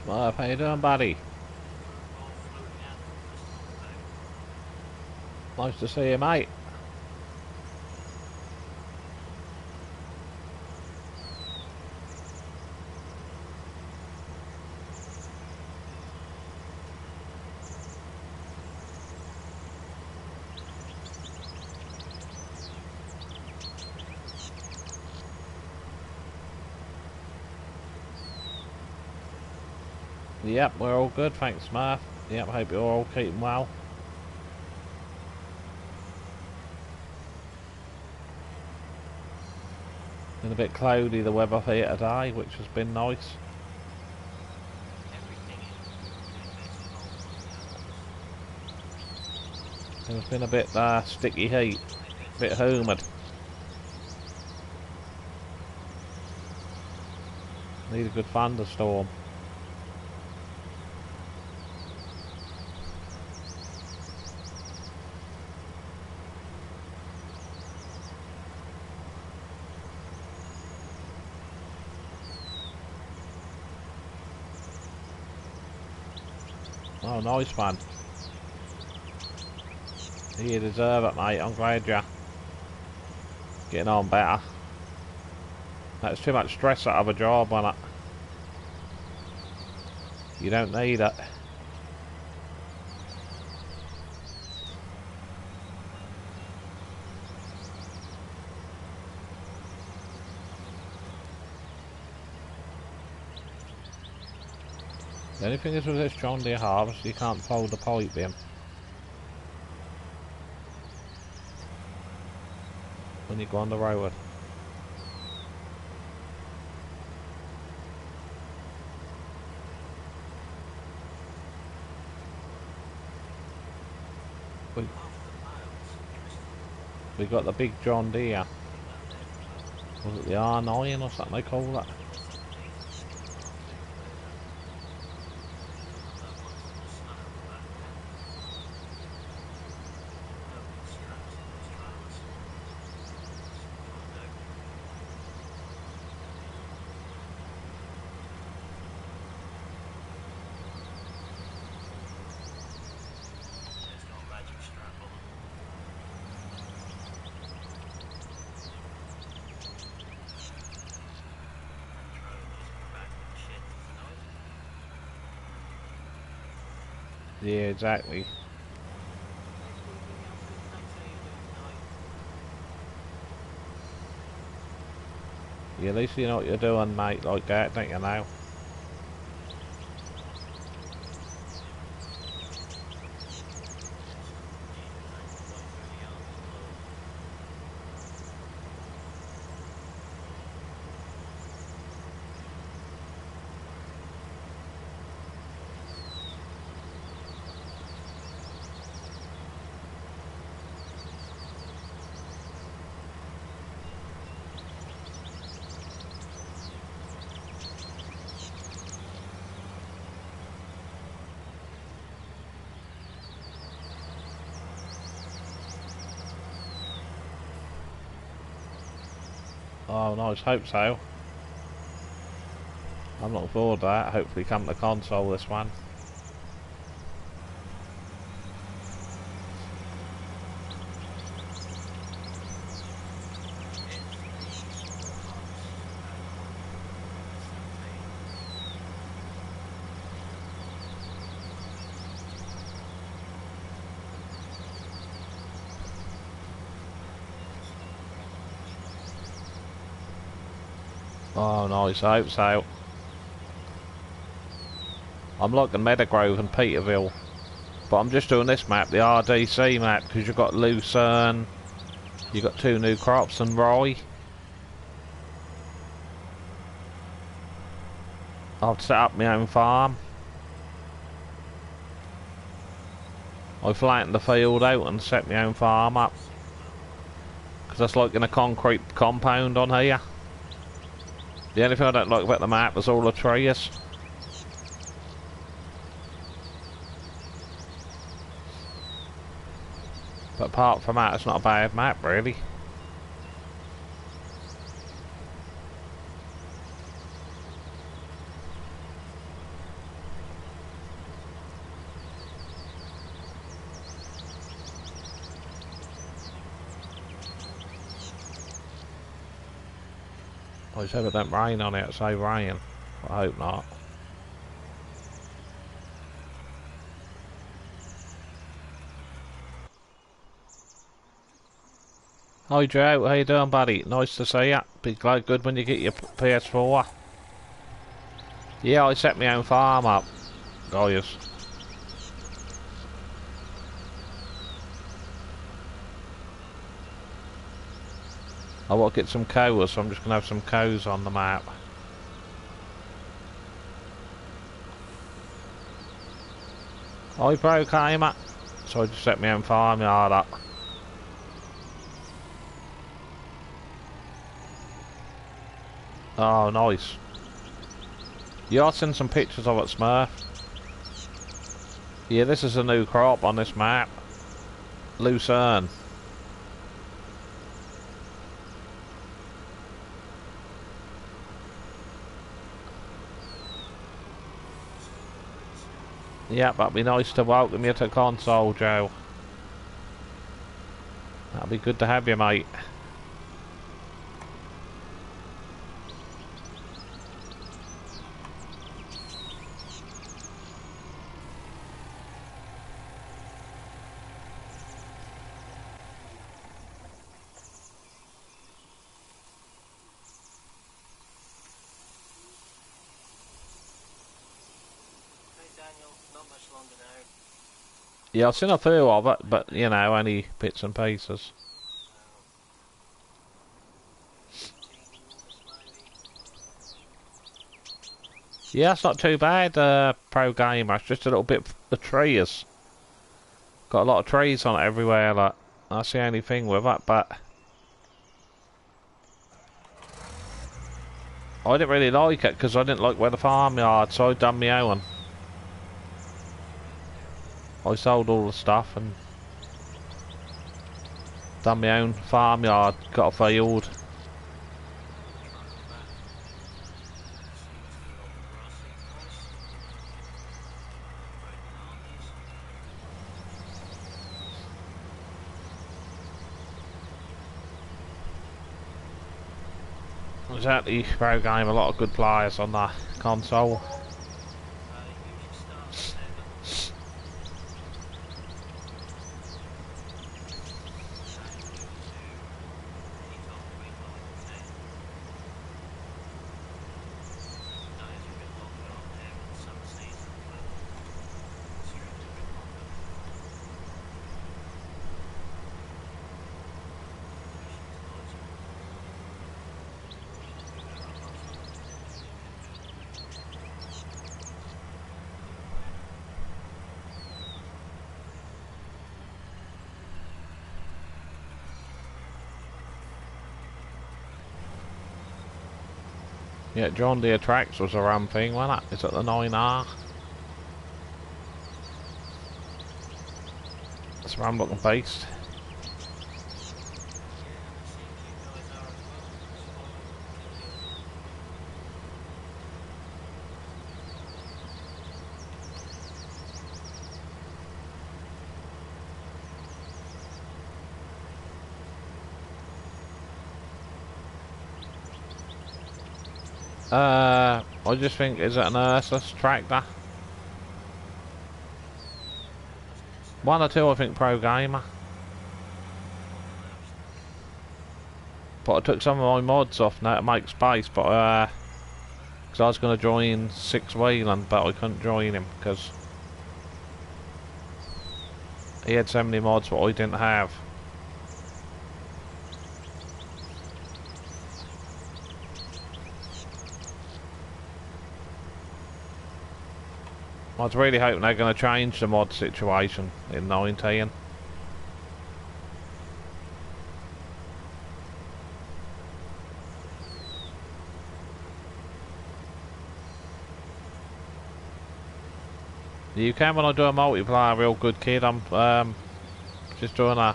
Smurf, how you doing, buddy? Nice to see you, mate. Yep, we're all good, thanks, Smurf. Yep, hope you're all keeping well. Been a bit cloudy, the weather here today, which has been nice. It's been a bit sticky heat, a bit humid. Need a good thunderstorm. Oh, nice one. You deserve it, mate. I'm glad you're getting on better. That's too much stress out of a job, on it. You don't need it. The only thing is with this John Deere harvest, you can't fold the pipe in when you go on the road. We got the big John Deere. Was it the R9 or something they call it? Yeah, exactly. Yeah, at least you know what you're doing, mate, like that, don't you know? Oh, nice, hope so. I'm looking forward to that. Hopefully come to console this one. Oh, nice, I hope so. I'm liking Meadowgrove and Peterville, but I'm just doing this map, the RDC map, because you've got Lucerne, you've got 2 new crops and rye. I've set up my own farm. I flattened the field out and set my own farm up, because that's like in a concrete compound on here. The only thing I don't like about the map is all the trees. But apart from that, it's not a bad map, really. I just hope it don't rain on it, say rain. I hope not. Hi Joe, how you doing buddy? Nice to see ya. Be glad good when you get your PS4. Yeah, I set my own farm up, guys. I want to get some cows, so I'm just going to have some cows on the map. Hi bro, gamer. So I just set my own farmyard up. Oh, nice. Yeah, I'll send some pictures of it, Smurf. Yeah, this is a new crop on this map. Lucerne. Yeah, that'd be nice to welcome you to console, Joe. That'd be good to have you, mate. Yeah, I've seen a few of it, but, you know, only bits and pieces. Yeah, it's not too bad, pro gamer. It's just a little bit of the trees. Got a lot of trees on it everywhere, like, that's the only thing with it, but... I didn't really like it, because I didn't like where the farmyard, so I done my own. I sold all the stuff and done my own farmyard, got a field. Exactly, pro game, a lot of good players on the console. Yeah, John Deere Tracks was a ram thing, wasn't it? It's at the 9R. It's a ram looking beast. I just think, is it an Ursus tractor? One or two, I think, pro gamer. But I took some of my mods off now to make space, but because I was going to join Six Wheeling, but I couldn't join him because he had so many mods that I didn't have. I was really hoping they're going to change the mod situation in 19. You can when I do a multiplayer, real good kid. I'm just doing a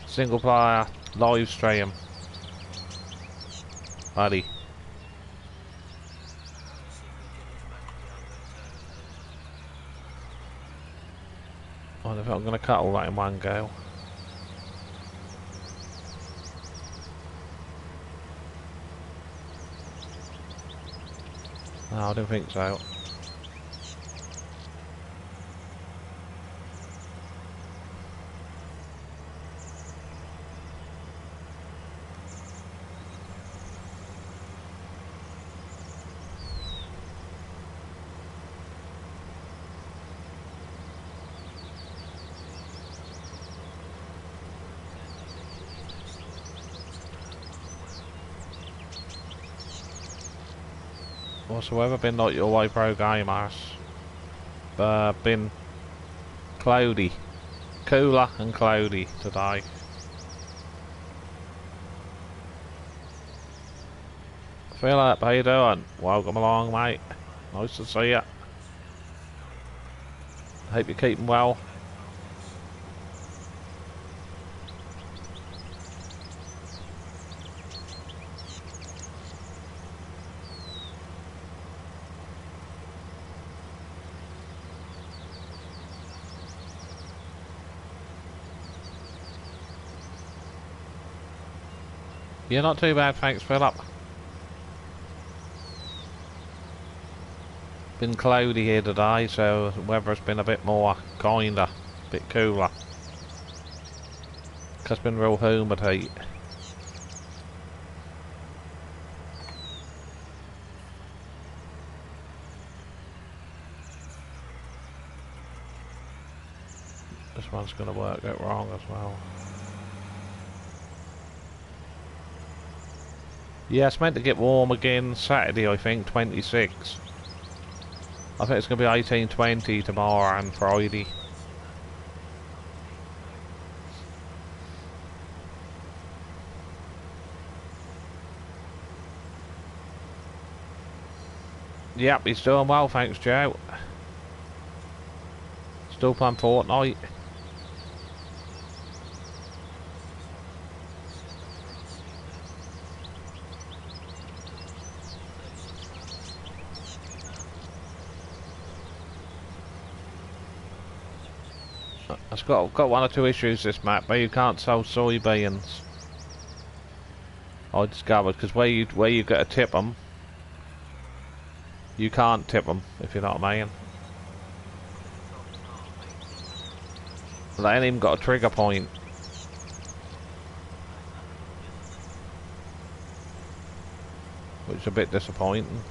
single player live stream, buddy. I don't think I'm going to cut all that in one go. No, I didn't think so. What's the weather been like your way, pro gamers? Been cloudy. Cooler and cloudy today. Philip, how you doing? Welcome along, mate. Nice to see you. Hope you're keeping well. Yeah, not too bad, thanks, Philip. Been cloudy here today, so the weather's been a bit more kinder, a bit cooler. Cause it's been real humid heat. This one's gonna work out wrong as well. Yeah, it's meant to get warm again Saturday, I think, 26. I think it's going to be 18, 20 tomorrow and Friday. Yep, he's doing well, thanks, Joe. Still playing Fortnite. It's got one or two issues, this map, where you can't sell soybeans. I discovered, because where you got to tip them, you can't tip them, if you know what I mean. They ain't even got a trigger point. Which is a bit disappointing.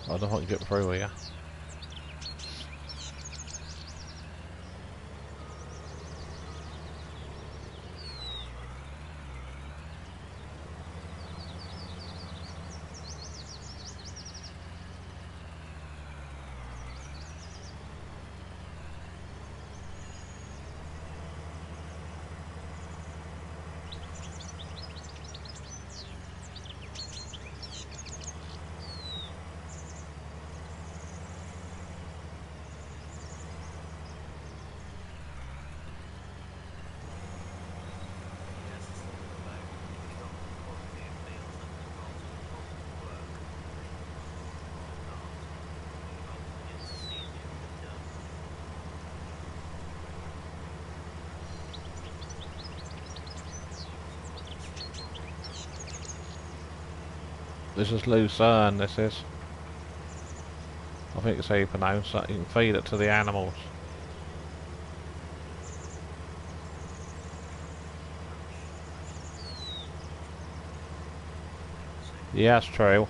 I don't know if I can get through here. This is Lucerne, this is. I think it's open now, so you can feed it to the animals. Yeah, that's true.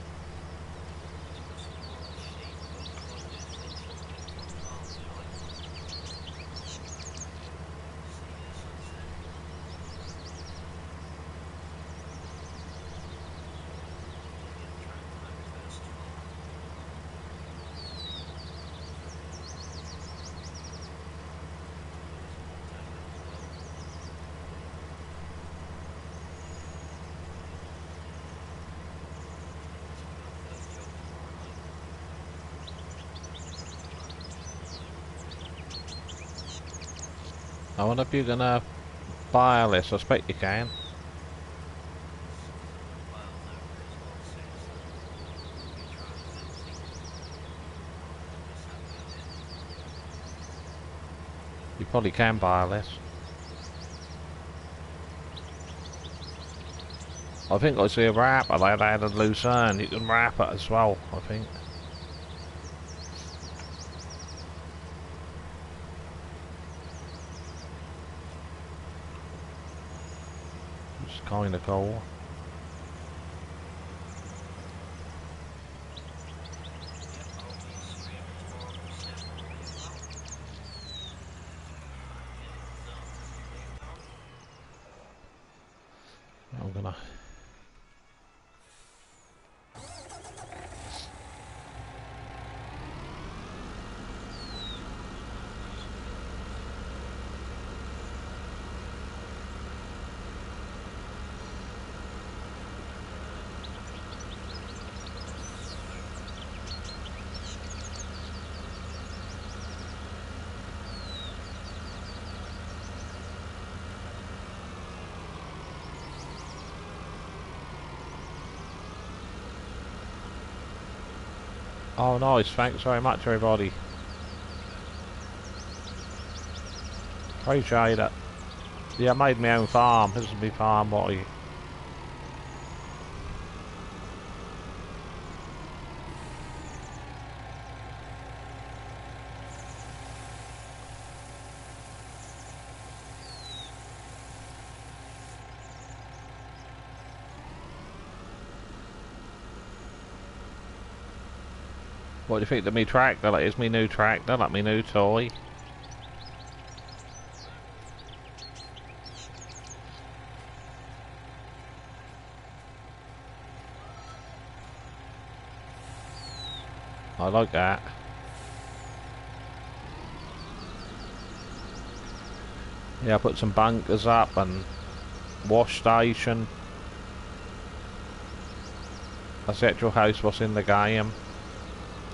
I wonder if you're gonna buy this. I expect you can. You probably can buy this. I think I see a wrapper. They had a lucerne. You can wrap it as well, I think. It's kind of cool. I'm gonna... Oh, nice. Thanks very much, everybody. Appreciate it. Yeah, I made my own farm. This is my farm, boy. What do you think of me tractor? That is me new tractor, like me new toy. I like that. Yeah, I put some bunkers up and wash station. That's the actual house what's in the game.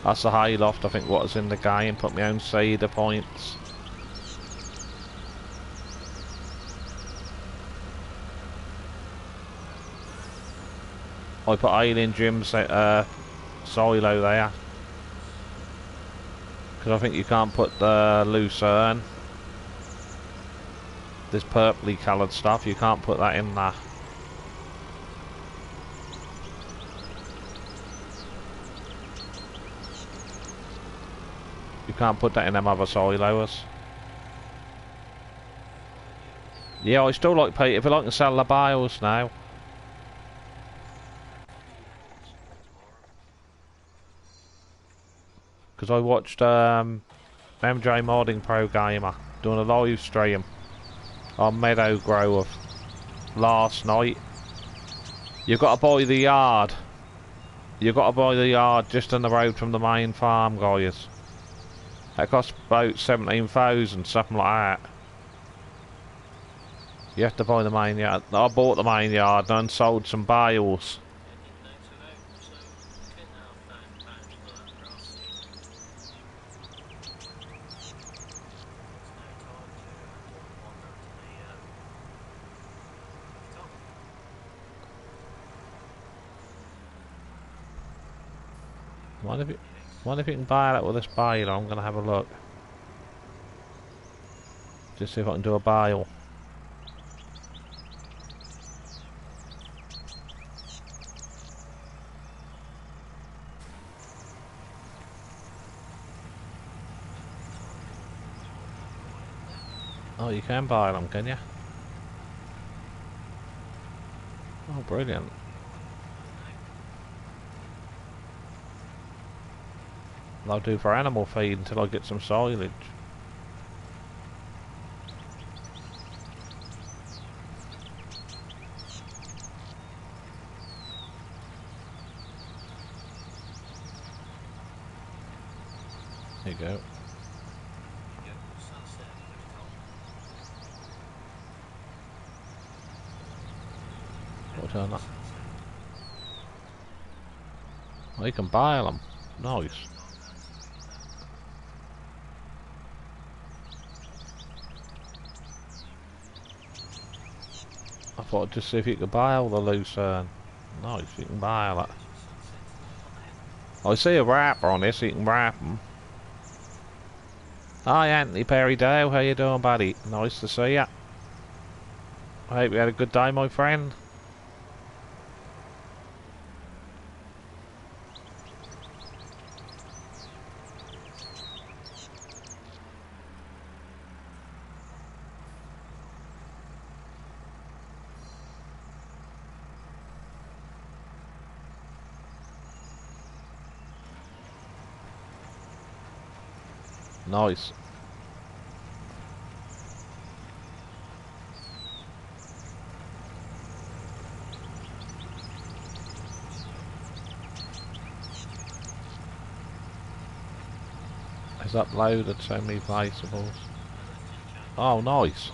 That's the hayloft, I think, what's in the game. Put my own cedar points. I put alien gym silo there. Because I think you can't put the lucerne. This purpley coloured stuff, you can't put that in there. You can't put that in them other silos. Yeah, I still like Pete. If I like to sell the bales now. Because I watched MJ Modding Pro Gamer doing a live stream on Meadow Grove last night. You've got to buy the yard. You've got to buy the yard just on the road from the main farm, guys. That costs about 17,000, something like that. You have to buy the main yard. I bought the main yard and sold some bales. Wonder if you can buy that with this bale. I'm going to have a look. Just see if I can do a bale. Oh, you can buy them, can you? Oh, brilliant. I'll do for animal feed until I get some silage. There you go. What on that? Oh, you can buy them. Nice. I thought I'd just see if you could buy all the lucerne. Nice, you can buy all that. I see a wrapper on this, you can wrap them. Hi Anthony Perry Dale, how you doing, buddy? Nice to see ya. I hope you had a good day, my friend. Nice. It's uploaded so many placeables. Oh, nice.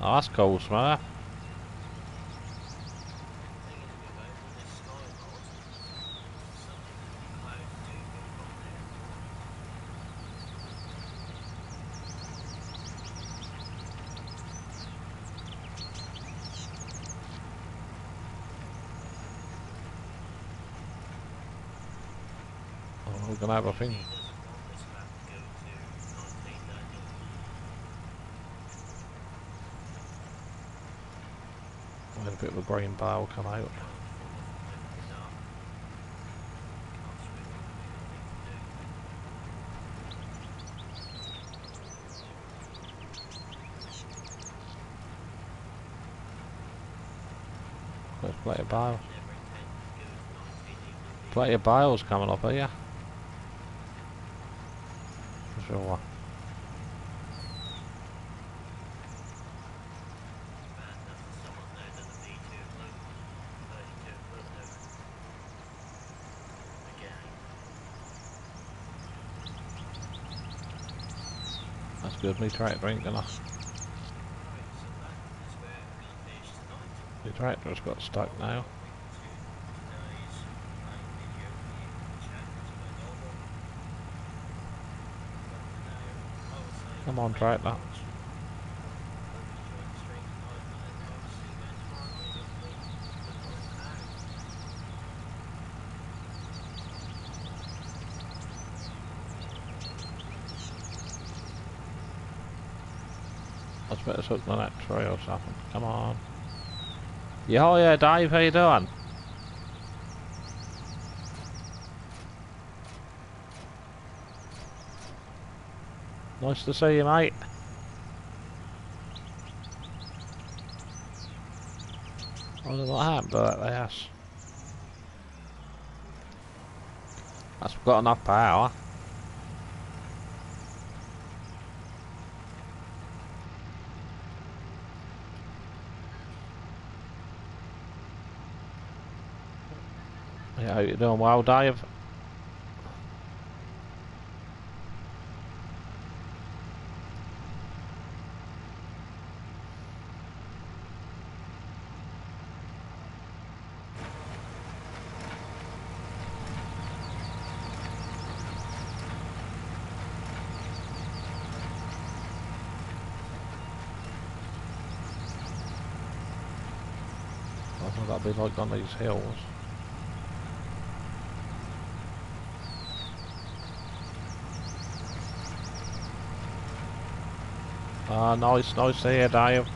Oh, that's cool, Smurf. Oh, we're gonna have a thing. We had a bit of a green bale come out. There's plenty of bale. Plenty of bales coming up here. For sure. That's good, me try to drink enough. The tractor's got stuck now. Come on, tractor. I was better hook on that tree or something. Come on. Yeah, oh yeah, Dave, how you doing? Nice to see you, mate. I don't know what happened to that house. That's got enough power. Yeah, how you doing well, Dave? I thought that'd be like on these hills. Ah, nice to hear, Dave.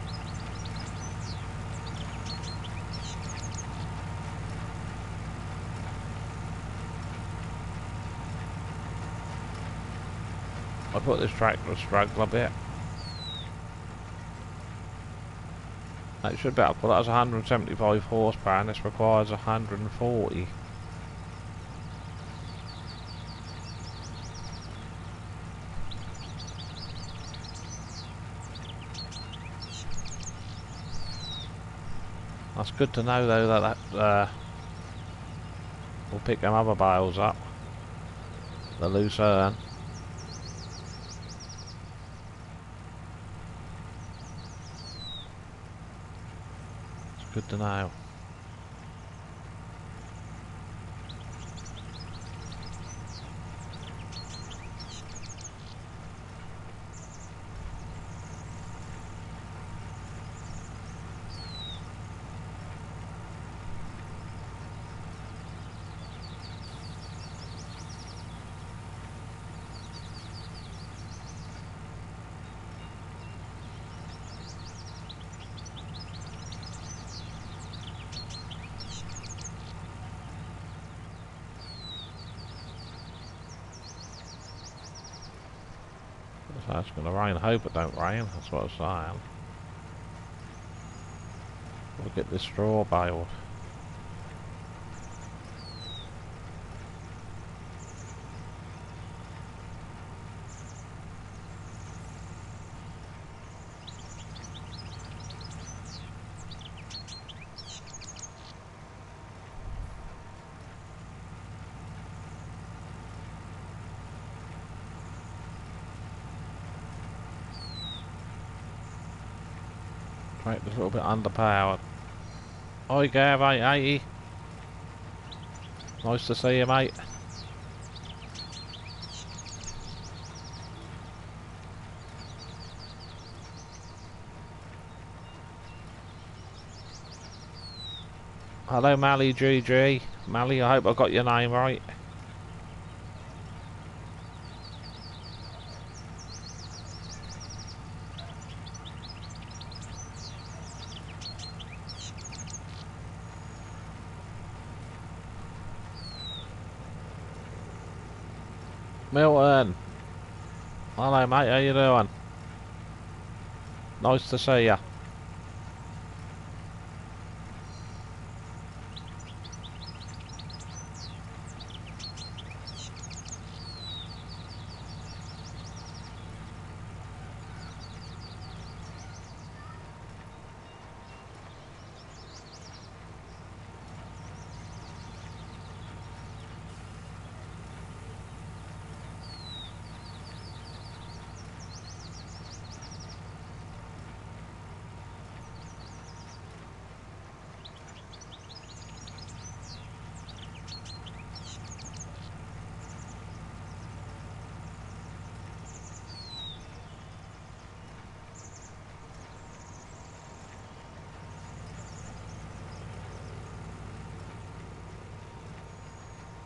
I thought this tractor would struggle a bit. That should be up, but that's 175 horsepower and this requires 140. That's good to know though that will pick them other bales up. The Lucerne. It's good to know. So it's going to rain. I hope it don't rain. That's what I'm saying. We'll get this straw baled. Right, a little bit underpowered. Hi Gav, 880. Nice to see you, mate. Hello Mally GG. Mally, I hope I got your name right. Milton. Hello mate, how you doing? Nice to see ya.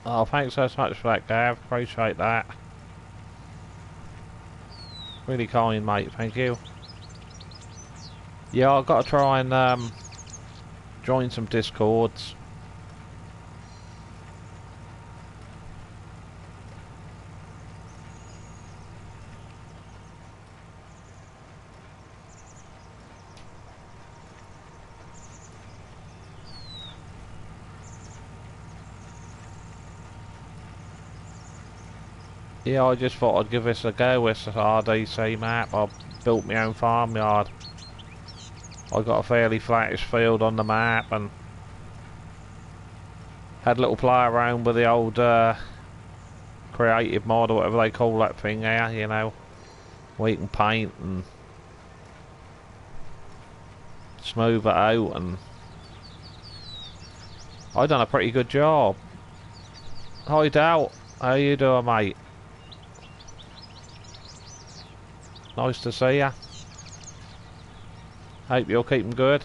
Oh, thanks so much for that, Gav. Appreciate that. Really kind, mate. Thank you. Yeah, I've got to try and join some Discords. Yeah, I just thought I'd give this a go with this RDC map. I built my own farmyard. I got a fairly flattish field on the map and had a little play around with the old creative mod or whatever they call that thing there, you know. Where you can paint and smooth it out, and I done a pretty good job. Hi Dal, how you doing mate? Nice to see ya. Hope you're keeping good.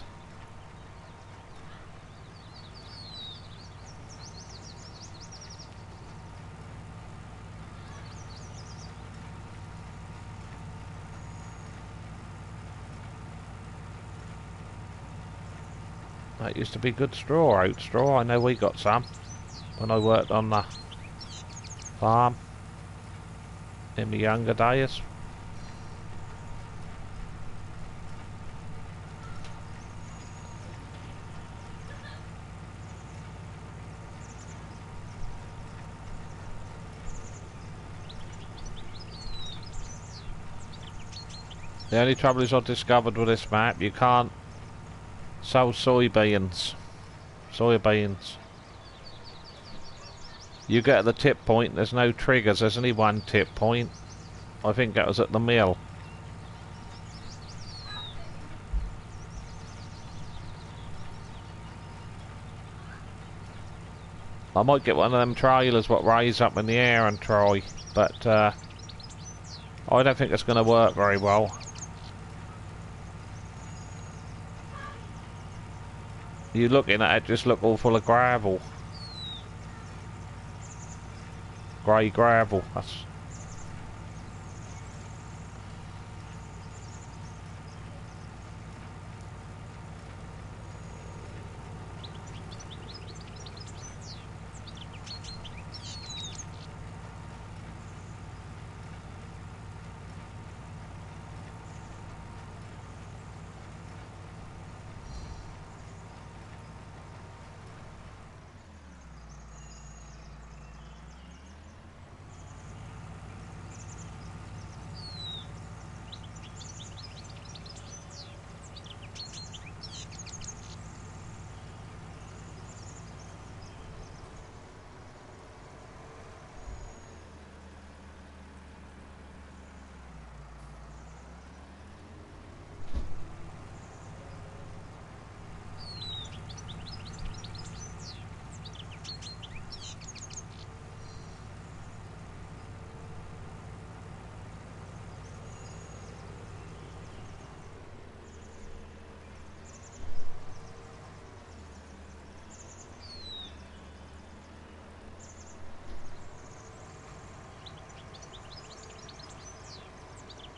That used to be good straw, oat straw. I know we got some when I worked on the farm in my younger days. The only trouble is I discovered with this map, you can't sow soybeans. You get at the tip point, there's no triggers, there's only one tip point. I think that was at the mill. I might get one of them trailers what raise up in the air and try, but I don't think it's going to work very well. You looking at it just look all full of gravel. Grey gravel, that's...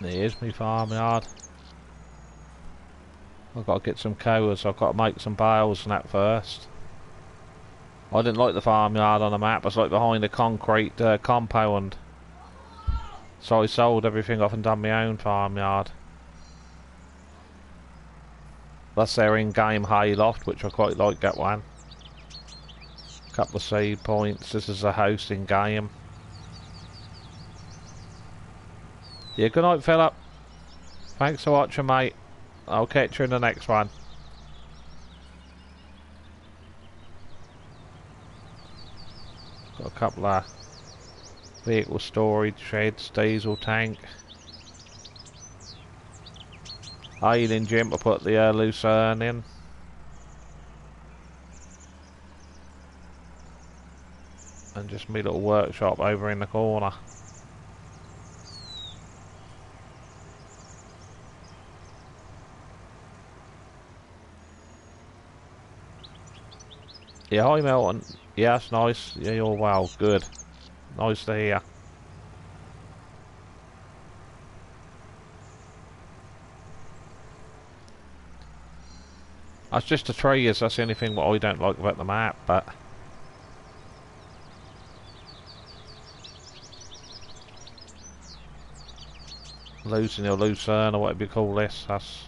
Here's my farmyard. I've got to get some cows, so I've got to make some bales and that first. I didn't like the farmyard on the map, it's like behind a concrete compound. So I sold everything off and done my own farmyard. That's their in-game hayloft, which I quite like that one. Couple of seed points, this is a house in-game. Yeah, good night, Philip. Thanks for watching, mate. I'll catch you in the next one. Got a couple of vehicle storage sheds, diesel tank. Ailing gym to put the lucerne in. And just my little workshop over in the corner. Yeah, hi Milton. Yeah, that's nice. Yeah, you're well. Good. Nice to hear. That's just the trees. That's the only thing what I don't like about the map, but... losing your lucerne or whatever you call this, that's...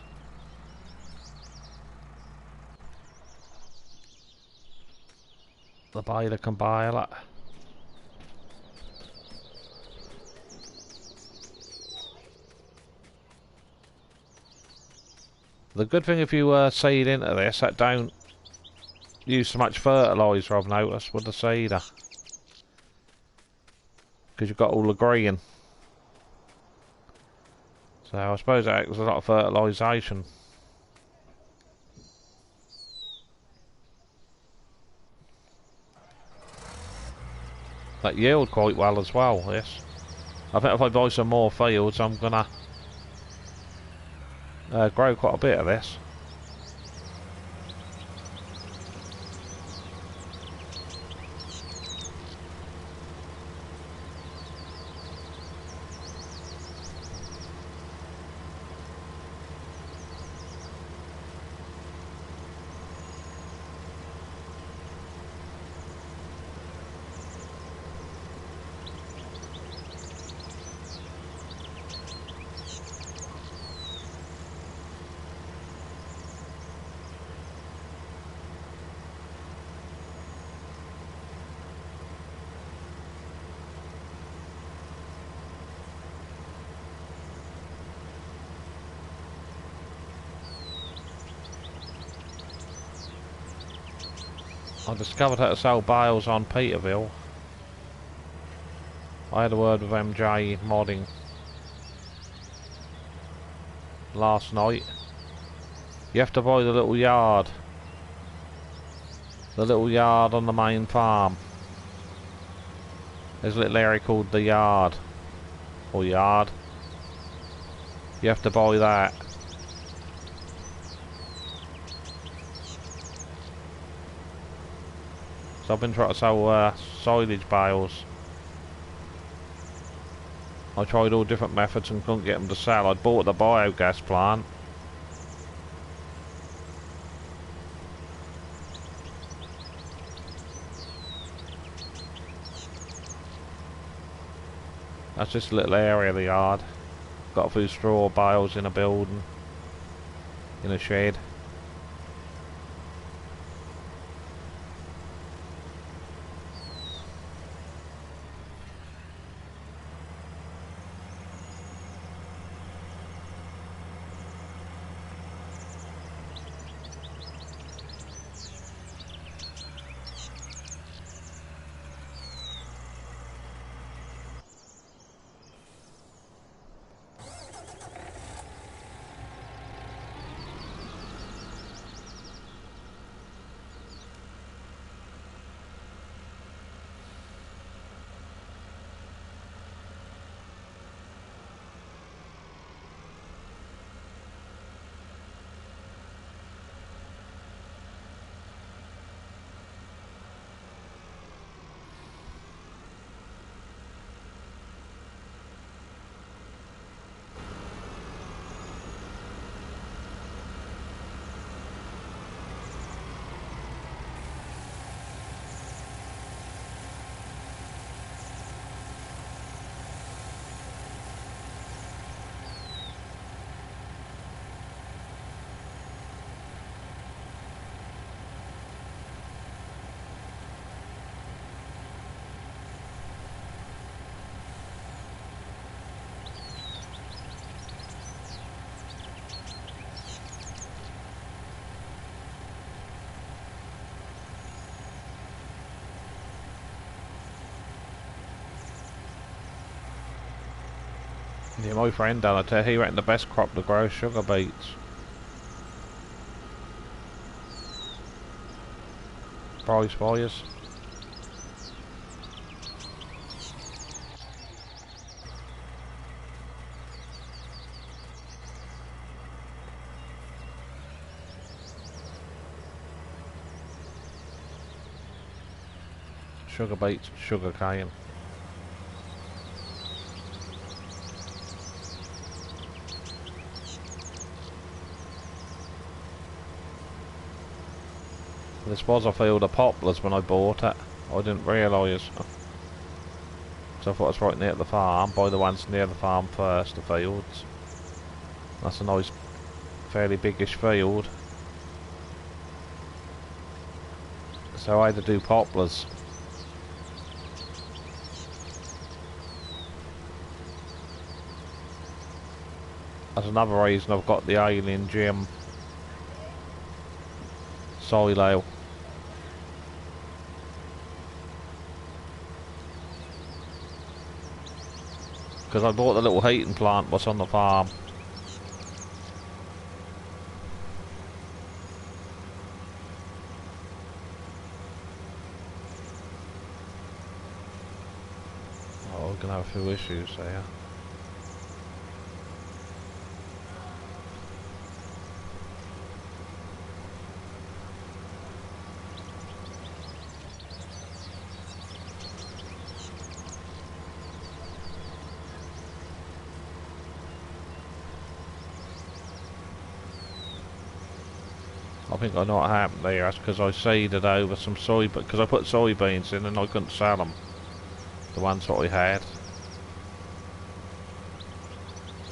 the baler can bale it. The good thing if you seed into this, that don't use so much fertiliser, I've noticed, with the seeder. Because you've got all the green. So I suppose that was a lot of fertilisation. That yield quite well as well, yes. I think if I buy some more fields, I'm gonna grow quite a bit of this. discovered how to sell bales on Peterville. I had a word with MJ Modding last night. You have to buy the little yard. The little yard on the main farm. There's a little area called the yard. Or yard. You have to buy that. So I've been trying to sell silage bales. I tried all different methods and couldn't get them to sell. I bought the biogas plant. That's just a little area of the yard. Got a few straw bales in a building. In a shed. Yeah, my friend down there, he reckon the best crop to grow is sugar beets. Price wise. Sugar beets, sugar cane. This was a field of poplars when I bought it. I didn't realise. So I thought it was right near the farm. Buy the ones near the farm first, the fields. That's a nice, fairly biggish field. So I had to do poplars. That's another reason I've got the Alien Gym soil ale. Because I bought the little heating plant what's on the farm. Oh, we're gonna have a few issues there. I think I know what happened there. That's because I seeded over some soy, because I put soybeans in and I couldn't sell them. The ones that I had.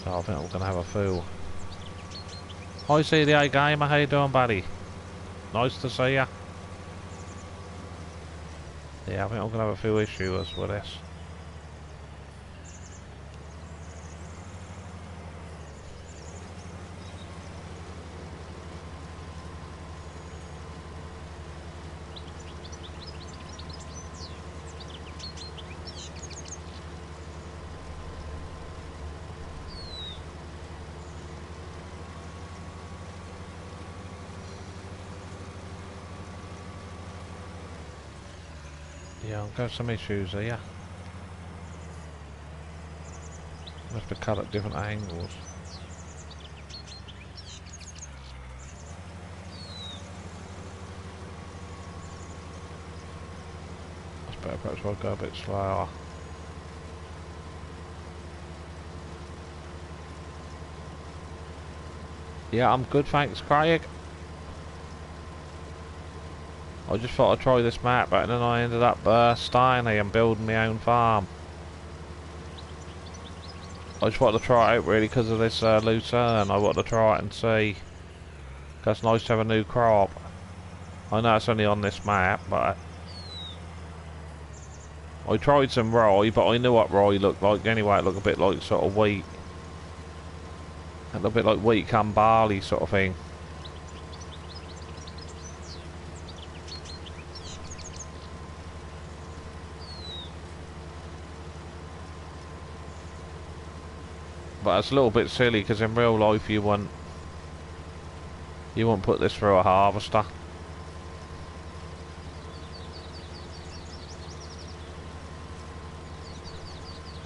So I think I'm gonna have a few. Hi CDA Gamer, how you doing, buddy? Nice to see ya. Yeah, I think I'm gonna have a few issues with this. Yeah, I've got some issues here. I have to cut at different angles. That's better, perhaps I'll go a bit slower. Yeah, I'm good, thanks, Craig. I just thought I'd try this map, but then I ended up staying here and building my own farm. I just wanted to try it out really because of this lucerne. I wanted to try it and see. Cause it's nice to have a new crop. I know it's only on this map, but I tried some rye, but I knew what rye looked like anyway. It looked a bit like sort of wheat. A little bit like wheat come barley sort of thing. But it's a little bit silly because in real life you wouldn't put this through a harvester.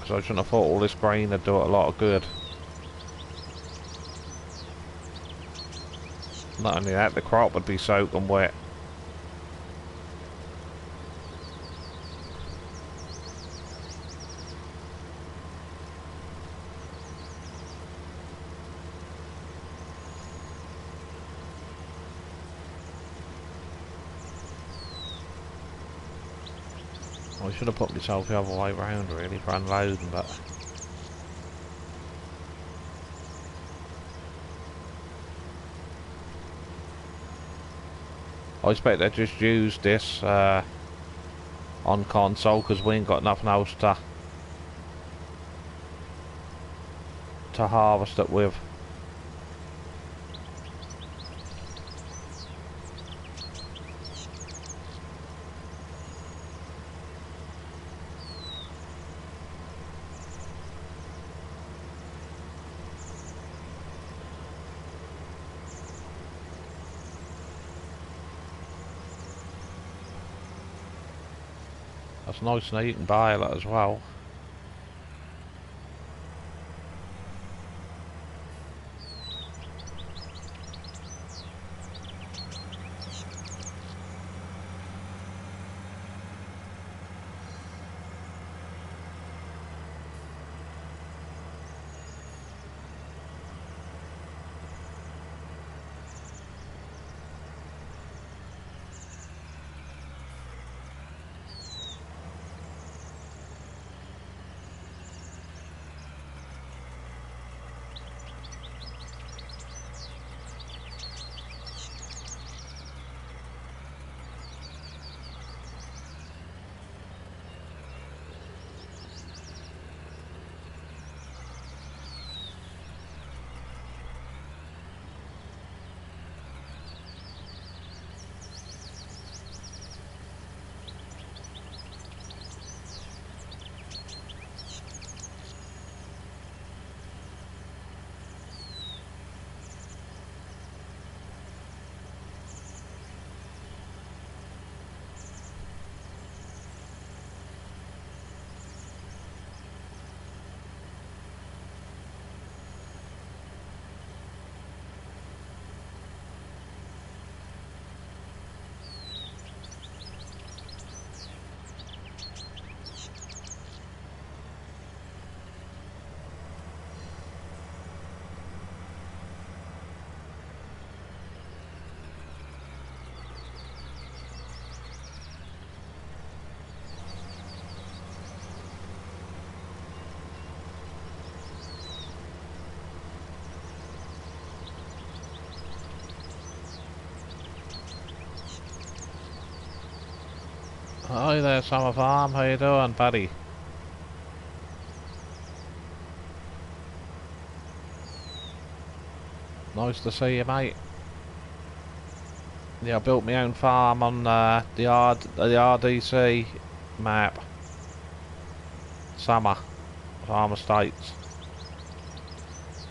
Because I shouldn't have thought all this grain would do it a lot of good. Not only that, the crop would be soaking wet. I should have put myself the other way round really for unloading, but I expect they just used this on console because we ain't got nothing else to harvest it with. That's nice and you can bale it as well. Hi there, Summer Farm. How you doing, buddy? Nice to see you, mate. Yeah, I built my own farm on the RDC map. Summer Farm Estates.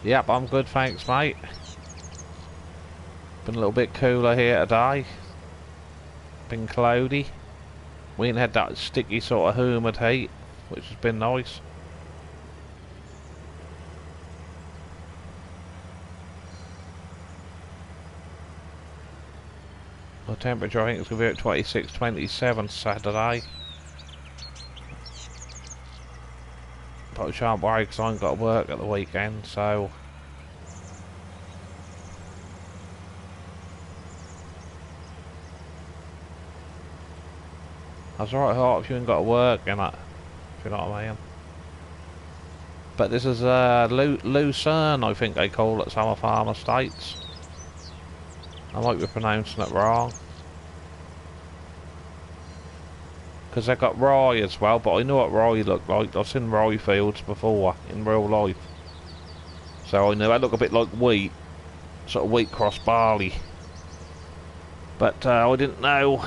Yep, I'm good, thanks, mate. Been a little bit cooler here today. Been cloudy. We ain't had that sticky sort of humid heat, which has been nice. The temperature, I think it's going to be at 26, 27 Saturday. But I shan't worry because I ain't got to work at the weekend, so... That's alright, Hart, if you ain't got to work, innit? If you know what I mean. But this is Lucerne, I think they call it, Summer Farm Estates. I might be pronouncing it wrong. Because they've got rye as well, but I know what rye look like. I've seen rye fields before, in real life. So I know they look a bit like wheat. Sort of wheat cross barley. But I didn't know.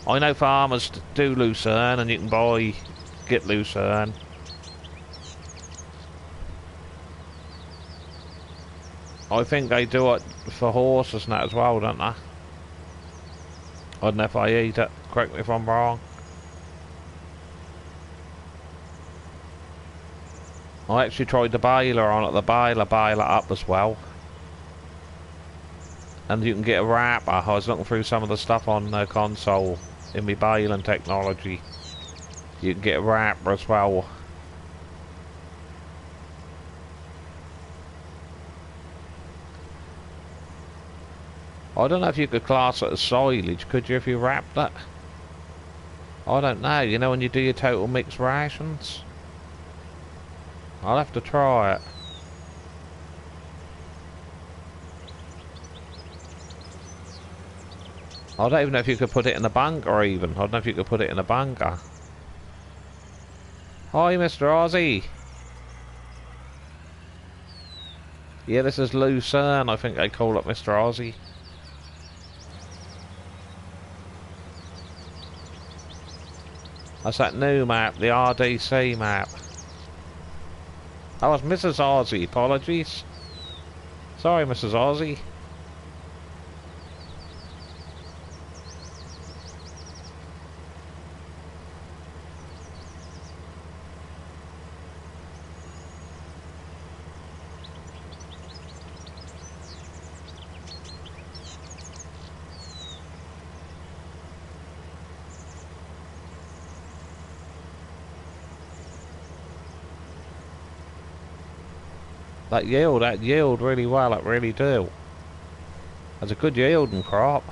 I know farmers do Lucerne, and you can get Lucerne. I think they do it for horses and that as well, don't they? I don't know if I eat it. Correct me if I'm wrong. I actually tried the baler on it. The baler bale it up as well. And you can get a wrapper. I was looking through some of the stuff on the console in my baling technology. You can get a wrapper as well. I don't know if you could class it as silage, could you, if you wrapped it? I don't know, you know when you do your total mixed rations? I'll have to try it. I don't even know if you could put it in a bunker even. I don't know if you could put it in a bunker. Hi, Mr. Ozzy. Yeah, this is Lucerne, I think they call it, Mr. Ozzy. That's that new map, the RDC map. That was Mrs. Ozzy, apologies. Sorry, Mrs. Ozzy. That yield really well, it really do. That's a good yielding crop.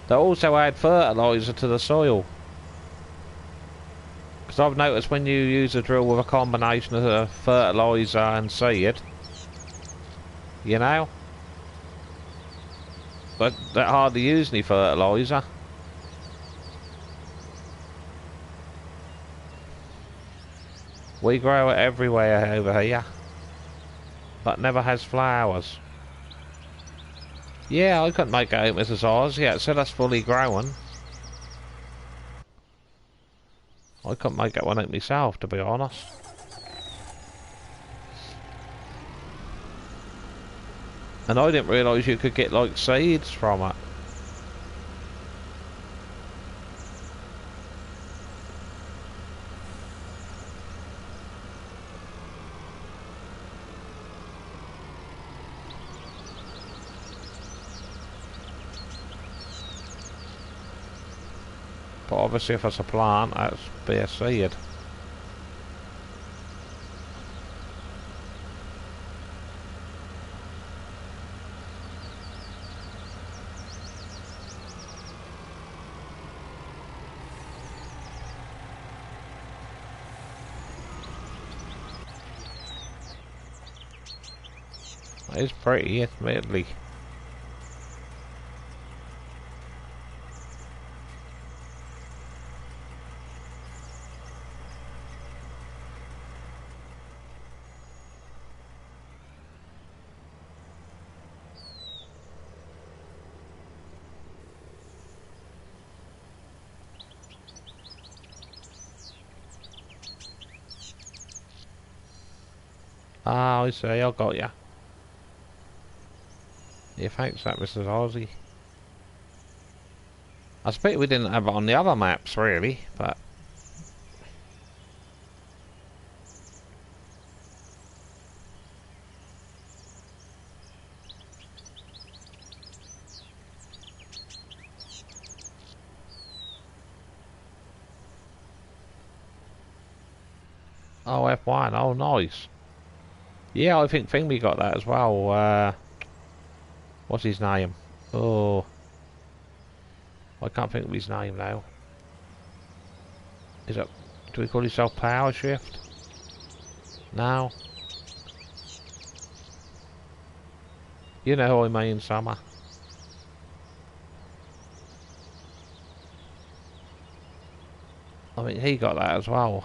They also add fertiliser to the soil. Because I've noticed when you use a drill with a combination of fertiliser and seed, you know, but they hardly use any fertiliser. We grow it everywhere over here, but never has flowers. Yeah, I couldn't make it out, Mrs. Oz. Yeah, it said that's fully grown. I couldn't make it one out myself, to be honest. And I didn't realise you could get, like, seeds from it. But obviously if it's a plant, that's be a seed. It's pretty, admittedly. Ah, I see, I got ya. Yeah, thanks that, Mrs. Ozzy. I suppose we didn't have it on the other maps, really, but... Oh, F1, oh nice. Yeah, I think Thingy got that as well. What's his name? Oh, I can't think of his name now. Is it... Do we call himself Power Shift? No. You know who I mean, Summer. I mean, he got that as well.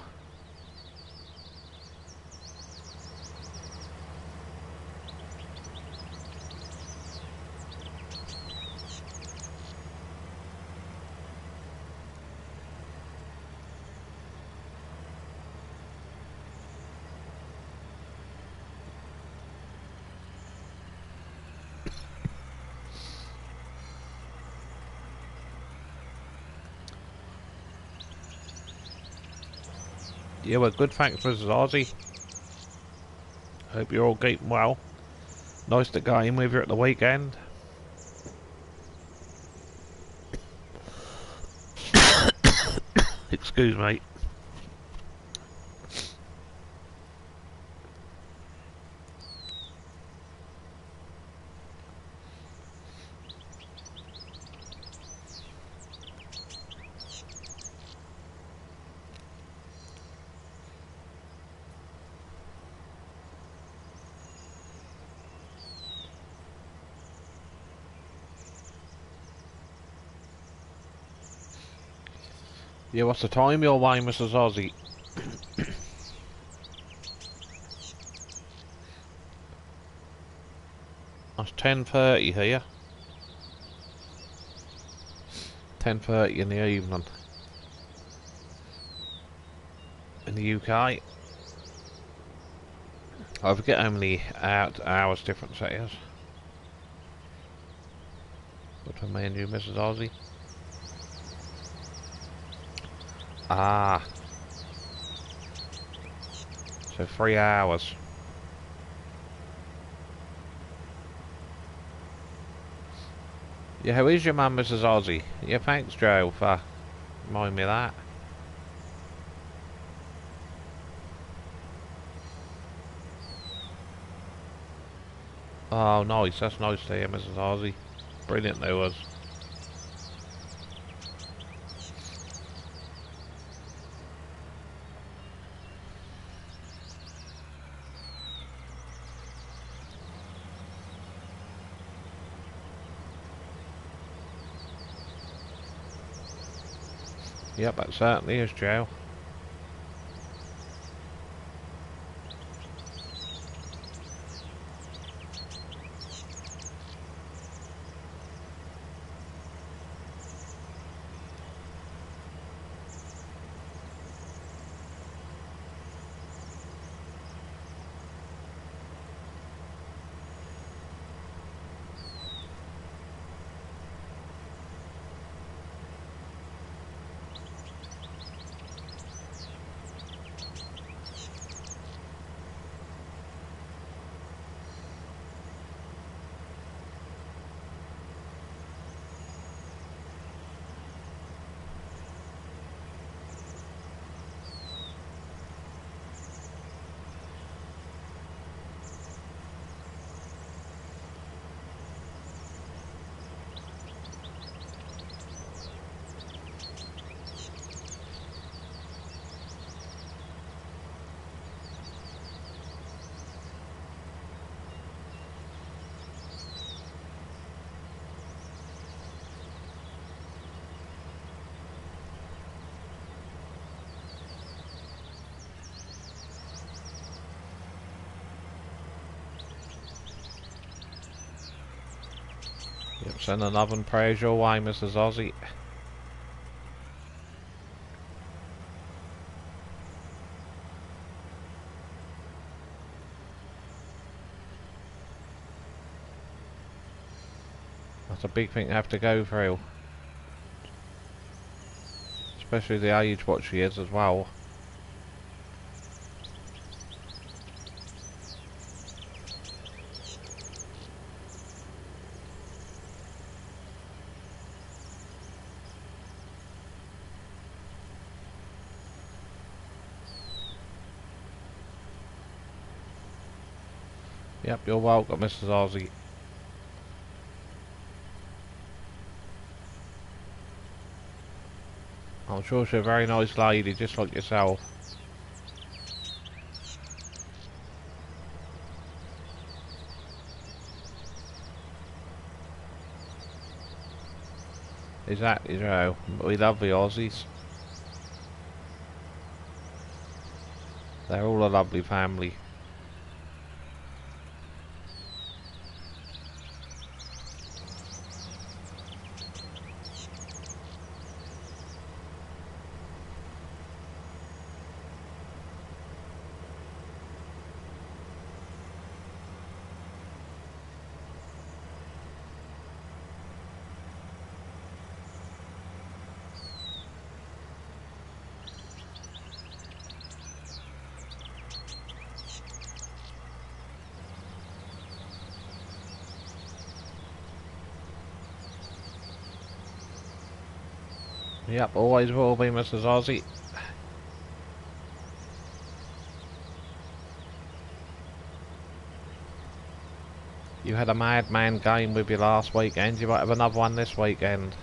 Yeah, well, good thanks, Mrs. Ozzy. Hope you're all keeping well. Nice to go in with you at the weekend. Excuse me. Yeah, what's the time your way, Mrs. Ozzy? It's 10:30 here. 10:30 in the evening. In the UK. I forget how many hours difference that is. Between me and you, Mrs. Ozzy. Ah. So 3 hours. Yeah, how is your mum, Mrs. Ozzy? Yeah, thanks, Joe, for reminding me of that. Oh, nice. That's nice to hear, Mrs. Ozzy. Brilliant there was. Yep, that certainly is, Joe. Yep, send an oven prayers your way, Mrs. Ozzy. That's a big thing to have to go through. especially the age what she is as well. Yep, you're welcome, Mrs. Ozzy. I'm sure she's a very nice lady, just like yourself. Exactly, Joe. We love the Aussies. They're all a lovely family. Yep, always will be, Mrs. Ozzy. You had a madman game with you last weekend, you might have another one this weekend.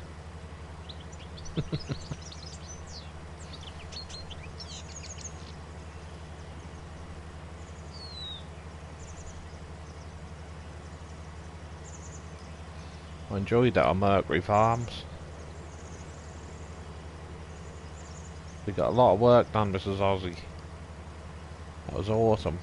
I enjoyed that on Mercury Farms. We got a lot of work done, Mrs. Ozzy. That was awesome.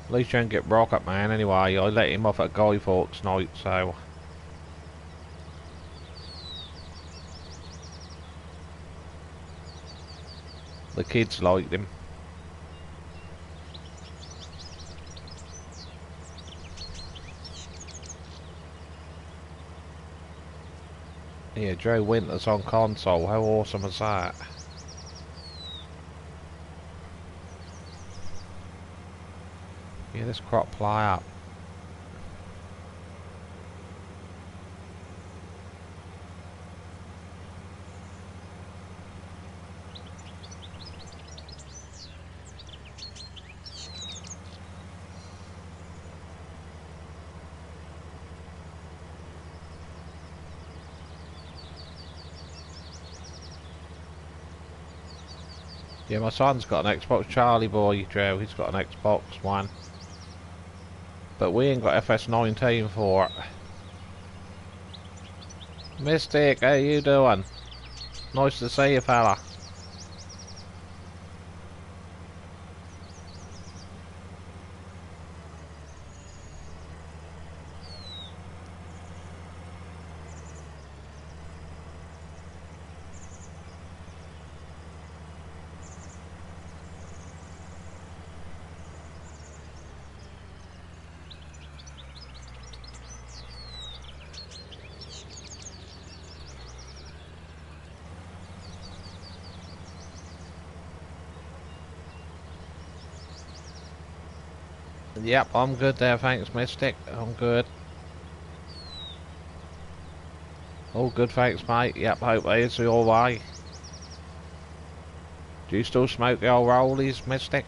At least you don't get Rocket Man anyway. I let him off at Guy Fawkes night, so... the kids liked him. Yeah, Joe Winters on console. How awesome is that? Yeah, this crop ply up. Yeah, my son's got an Xbox. Charlie boy, Joe, he's got an Xbox One. But we ain't got FS19 for it. Mystic, how you doing? Nice to see you, fella. Yep, I'm good there, thanks, Mystic. I'm good. All good, thanks, mate. Yep, hope it's your way. Do you still smoke the old rollies, Mystic?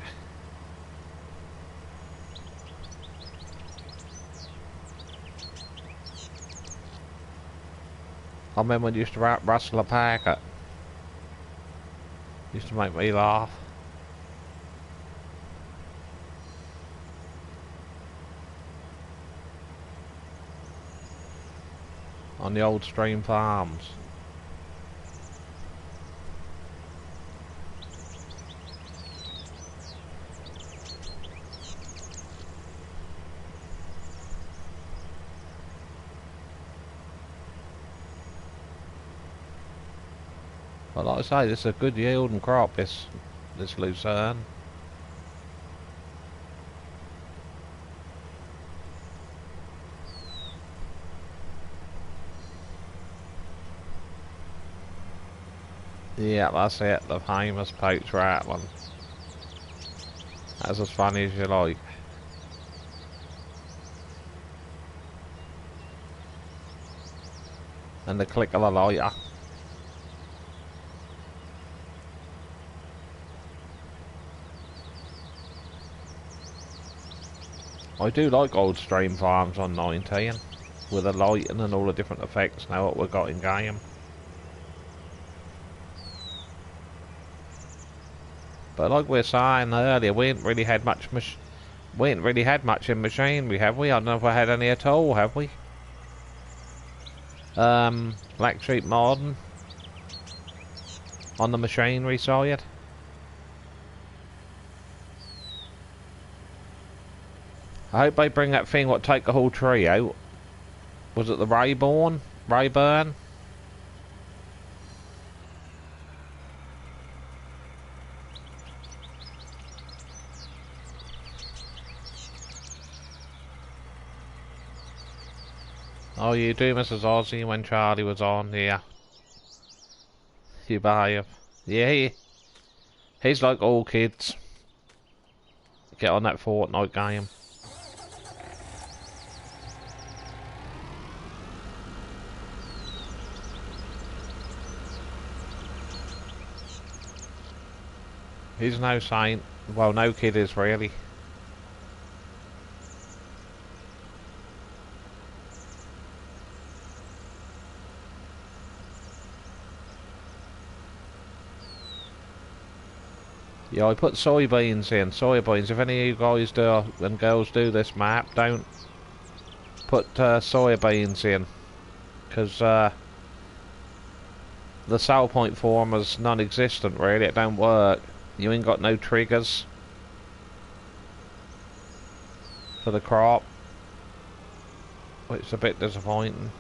I remember when you used to rustle a packet. Used to make me laugh. On the old stream farms. But like I say, this is a good yielding crop, this. this Lucerne. Yeah, that's it, the famous poach rat one. That's as funny as you like. And the click of the lighter. I do like old stream farms on 19 with the lighting and all the different effects now what we've got in game. But like we were saying earlier, we ain't really had much in machinery, have we? I don't know if we had any at all, have we? Black Sheep Modern on the machinery side. I hope they bring that thing what take the whole tree out. Was it the Rayburn? Oh, you do, Mrs. Aussie, when Charlie was on, yeah. You behave. Yeah, he's like all kids. Get on that Fortnite game. He's no saint. Well, no kid is really. Yeah, I put soybeans in. Soybeans. If any of you guys do and girls do this map, don't put soybeans in, because the sell point form is non-existent. Really, it don't work. You ain't got no triggers for the crop, which is a bit disappointing.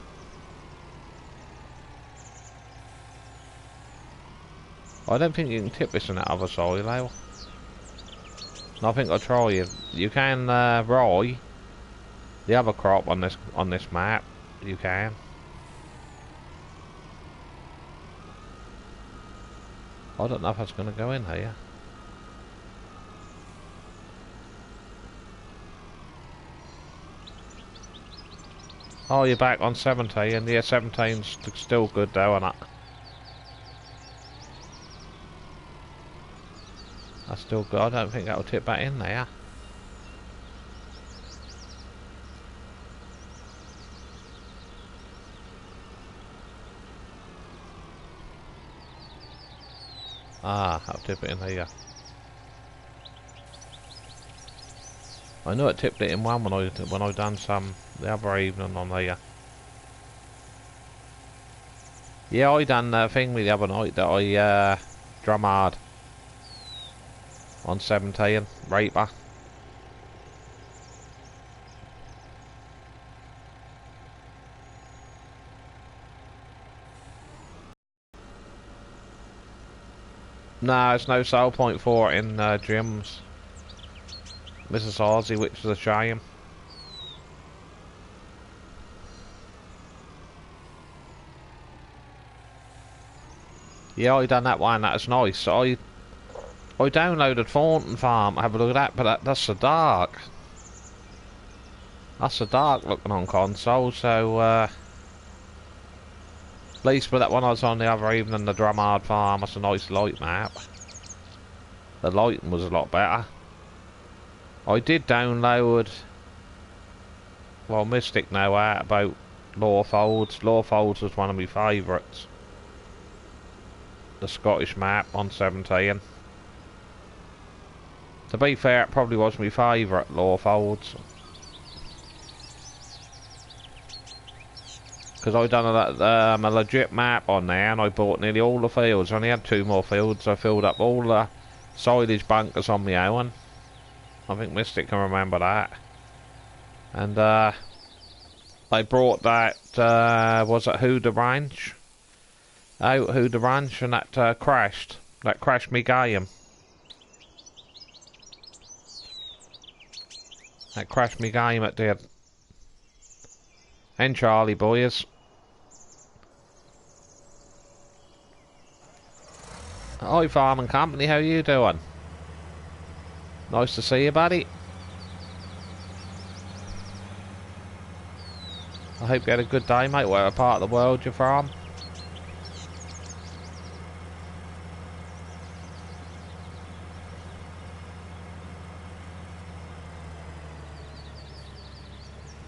I don't think you can tip this in that other soil, though. I think I'll try it. You can rye the other crop on this map. You can. I don't know if that's going to go in here. Oh, you're back on 17, and yeah, 17's still good though, isn't it? That's still good. I don't think that'll tip back in there. Ah, I'll tip it in here. I knew it tipped it in one when I done some the other evening on there. Yeah, I done that thing with the other night that I drum hard on 17 Raper. Nah, it's no sell point for it in gyms. Mrs. Aussie, which is a shame. Yeah, I done that one. That's nice. I downloaded Thornton Farm. Have a look at that, but that's so dark. That's so dark looking on console. So at least with that one I was on the other evening, the Drummard Farm. That's a nice light map. The lighting was a lot better. I did download, well, Mystic now out about Lawfolds. Lawfolds was one of my favourites. The Scottish map on 17. To be fair, it probably was my favourite, Lawfolds. Because I done a legit map on there and I bought nearly all the fields. I only had 2 more fields. I filled up all the silage bunkers on my own. I think Mystic can remember that. And they brought that, was it Hooda Ranch? Out Hooda Ranch, and that crashed. That crashed me game. That crashed me game, it did. And Charlie, boys. Hi, Farm and Company, how you doing? Nice to see you, buddy. I hope you had a good day, mate, whatever part of the world you're from.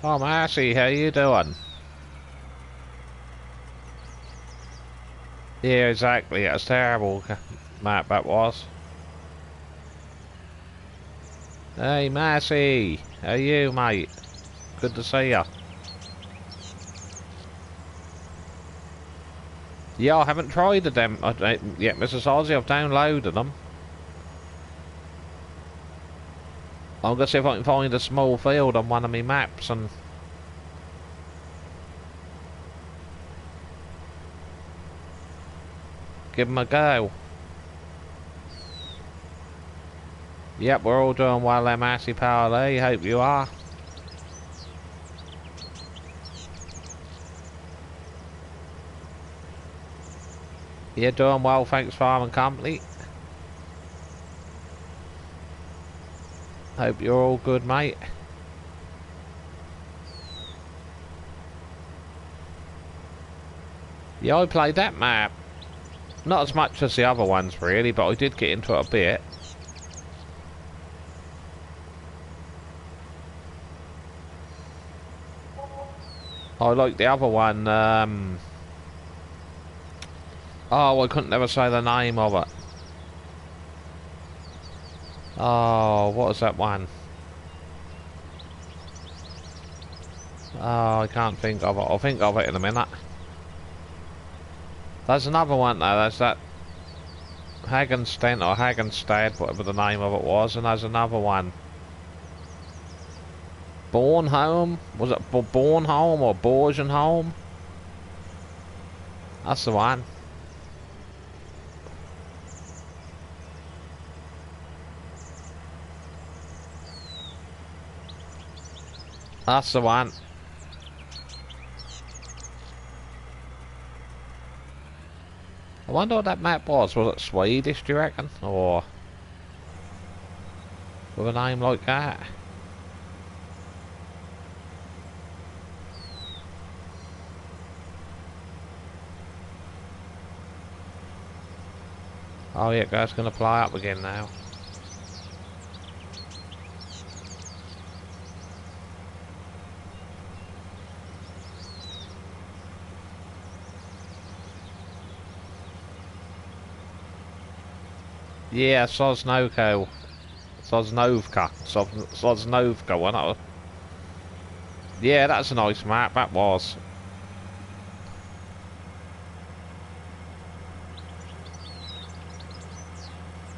Oh, Marcy, how you doing? Yeah, exactly. It was terrible, Matt, that was. Hey, Marcy, how you, mate? Good to see ya. Yeah, I haven't tried the dem yet, Mrs. Ozzy. I've downloaded them. I'm gonna see if I can find a small field on one of my maps and give them a go. Yep, we're all doing well there, Massey Power. Hope you are. Yeah, doing well, thanks, Farm and Company. Hope you're all good, mate. Yeah, I played that map. Not as much as the other ones, really, but I did get into it a bit. I like the other one, oh, I couldn't ever say the name of it. Oh, what was that one? Oh, I can't think of it. I'll think of it in a minute. There's another one though, there's that Hagenstein or Hagenstad, whatever the name of it was, and there's another one. Bornholm? Was it Bornholm or Borgenholm? That's the one. That's the one. I wonder what that map was. Was it Swedish, do you reckon? Or with a name like that? Oh yeah, guys, gonna fly up again now. Yeah, Sosnovka, wasn't it? Yeah, that's a nice map, that was.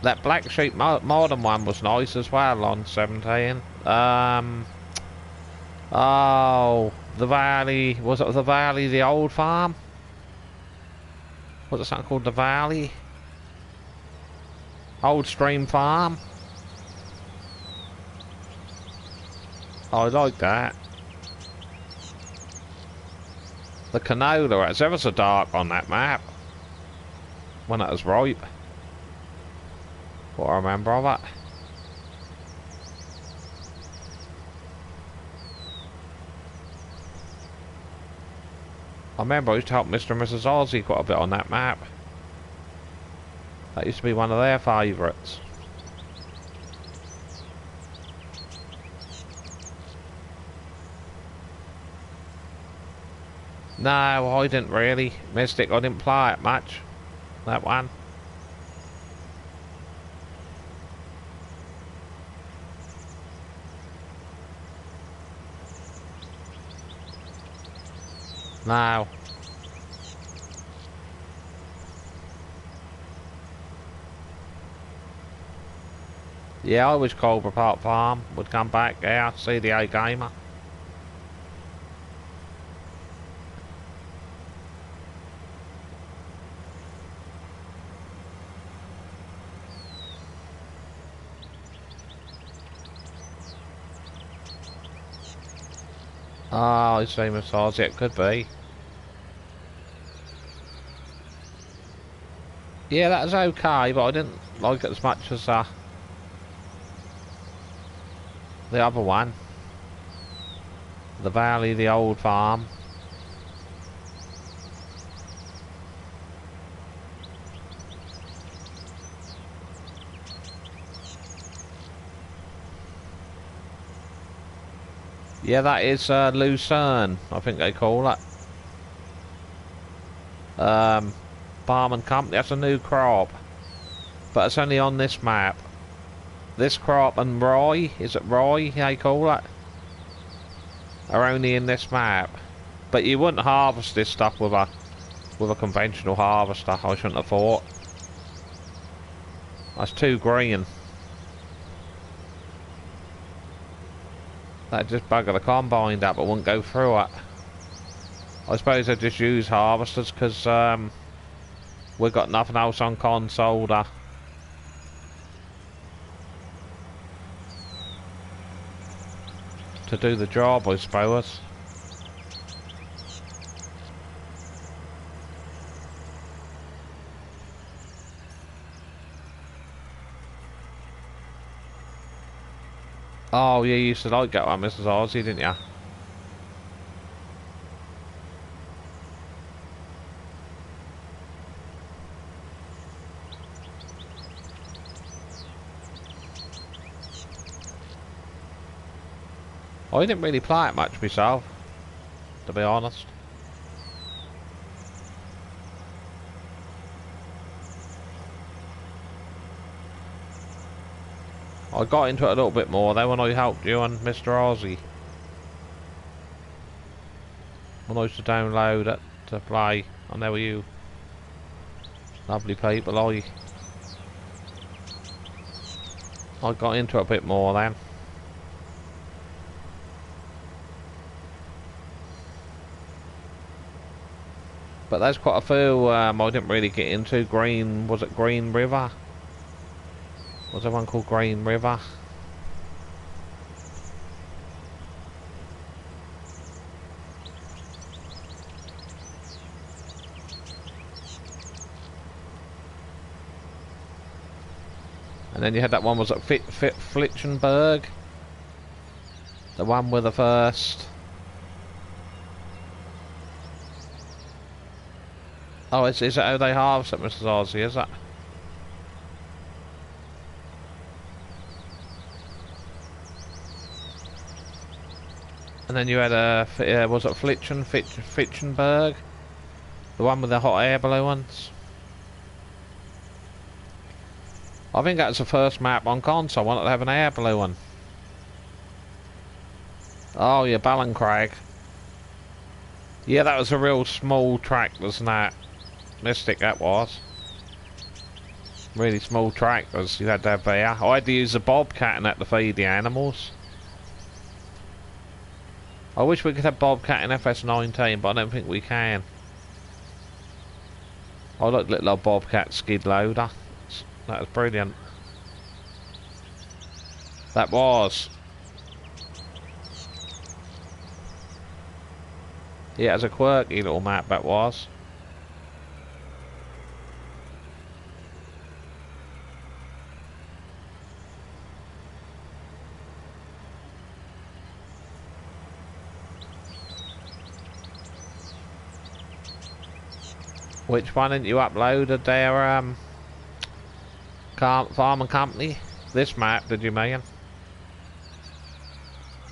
That Black Sheep modern one was nice as well on 17. Oh, the Valley, was it the Valley, the old farm? Was it something called the Valley? Old Stream Farm? Oh, I like that. The canola, it's ever so dark on that map. When it was ripe. What I remember of it. I remember I used to help Mr. and Mrs. Ozzy quite a bit on that map. That used to be one of their favourites. No, I didn't really. Mystic, I didn't play it much. That one. No. Yeah, I wish Cobra Park Farm would come back. Yeah, CDA Gamer. Oh, I see massage. Yeah, it could be. Yeah, that was okay, but I didn't like it as much as the other one. The valley, the old farm. Yeah, that is Lucerne, I think they call it. Farm and Company, that's a new crop. But it's only on this map. This crop and rye, is it rye they call it? Are only in this map. But you wouldn't harvest this stuff with a conventional harvester, I shouldn't have thought. That's too green. That'd just bugger the combine up, it wouldn't go through it. I suppose I just use harvesters because we've got nothing else on console to do the job, I suppose. Oh, yeah, you used to like that one, Mrs. Ozzy, didn't you? I didn't really play it much myself, to be honest. I got into it a little bit more though when I helped you and Mr. Ozzy. When I used to download it to play, and there were you. Lovely people, I got into it a bit more then. But there's quite a few I didn't really get into. Was it Green River? Was there one called Green River? And then you had that one, was it Flitchenberg? The one with the first... Oh, is it how they harvest it, Mrs. Ozzy, is it? And then you had was it Flitchenberg? The one with the hot air balloons? I think that's the first map on console, one that have an air balloon. Oh yeah, Ballencrag. Yeah, that was a real small track, wasn't that? Mystic, that was. Really small tractors you had to have there. I had to use the bobcat and that to feed the animals. I wish we could have bobcat in FS19, but I don't think we can. I like little bobcat skid loader. That was brilliant. That was. Yeah, it was a quirky little map, that was. Which one didn't you uploaded there, Farm and Company? This map, did you mean?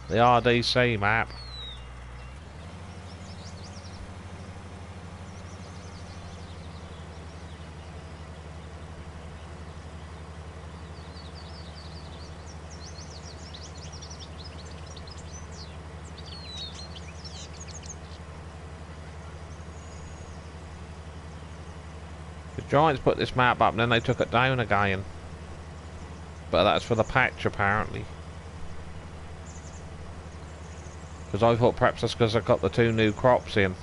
The RDC map. The Giants put this map up and then they took it down again. But that's for the patch apparently. Because I thought perhaps that's because I got the 2 new crops in.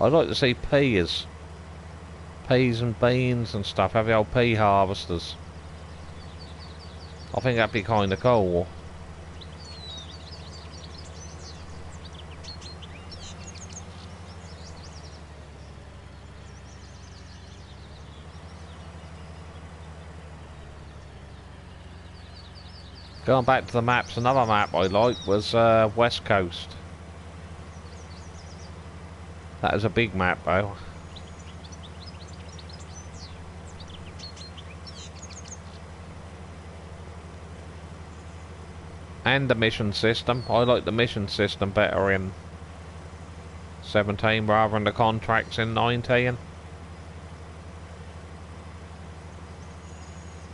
I'd like to see peas and beans and stuff, have the old pea harvesters. I think that'd be kind of cool. Going back to the maps, another map I liked was West Coast. That is a big map though. And the mission system. I like the mission system better in 17 rather than the contracts in 19.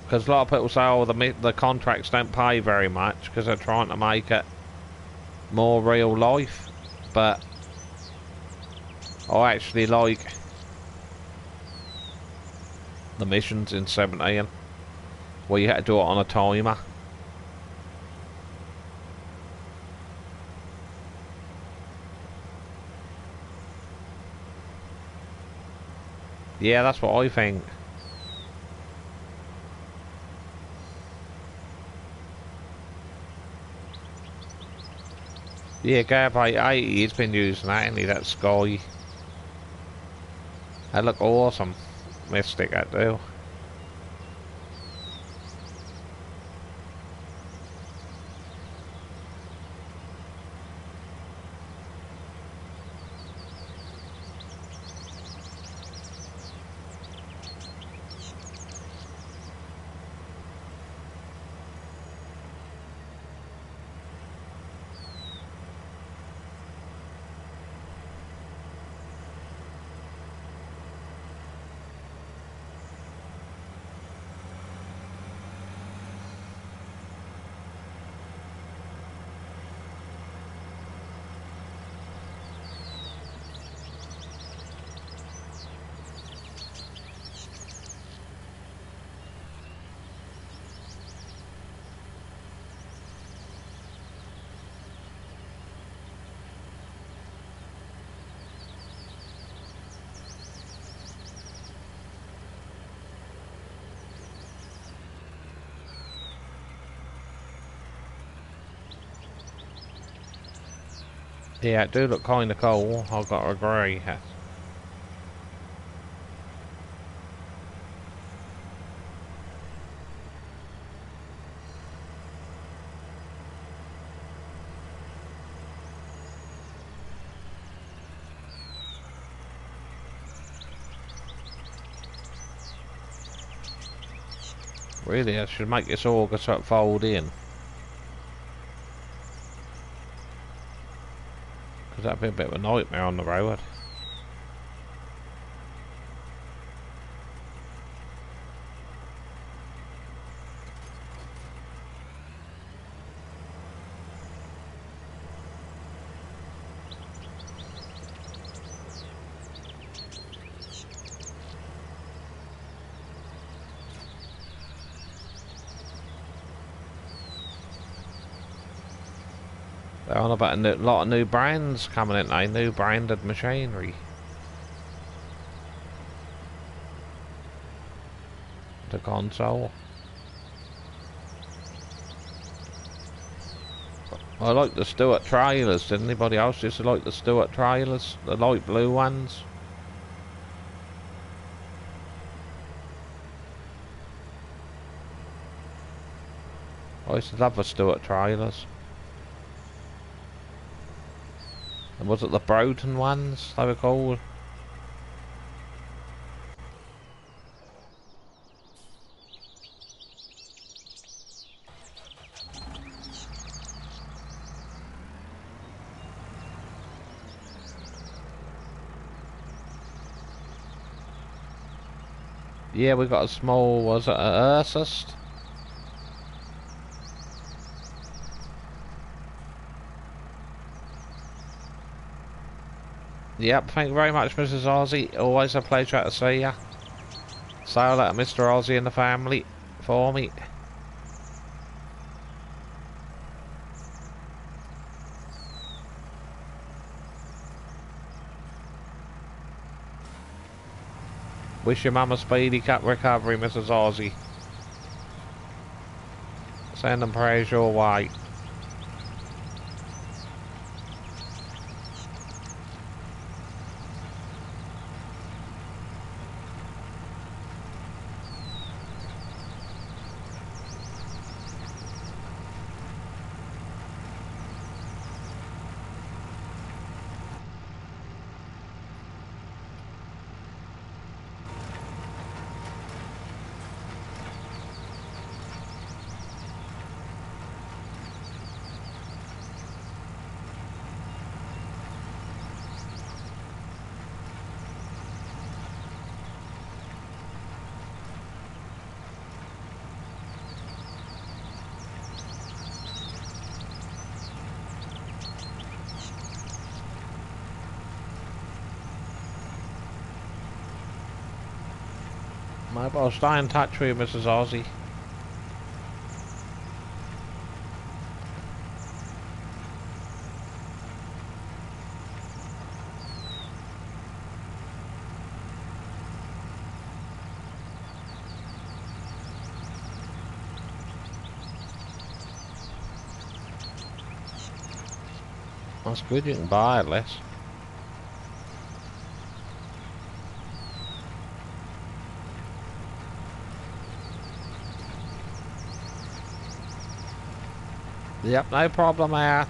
Because a lot of people say, oh, the contracts don't pay very much because they're trying to make it more real life. But I actually like the missions in 17 where you had to do it on a timer. Yeah, that's what I think. Yeah, Gab 880, he's been using that, ain't he? That sky. That look awesome. Mystic, that do. Yeah, it do look kind of cool, I've got to agree. Really, I should make this auger so it fold in. Because that'd be a bit of a nightmare on the road. They're on about a lot of new brands coming in, new branded machinery. The console. I like the Stewart trailers. Did anybody else used to like the Stewart trailers? The light blue ones? I used to love the Stewart trailers. And was it the Broughton ones they were called? Yeah, we got a small, was it a Ursus? Yep, thank you very much, Mrs. Ozzy. Always a pleasure to see ya. Say hello to Mr. Ozzy and the family for me. Wish your mum a speedy recovery, Mrs. Aussie. Send them prayers your way. Maybe I'll stay in touch with you, Mrs. Aussie. That's good, you can buy it less. Yep, no problem there.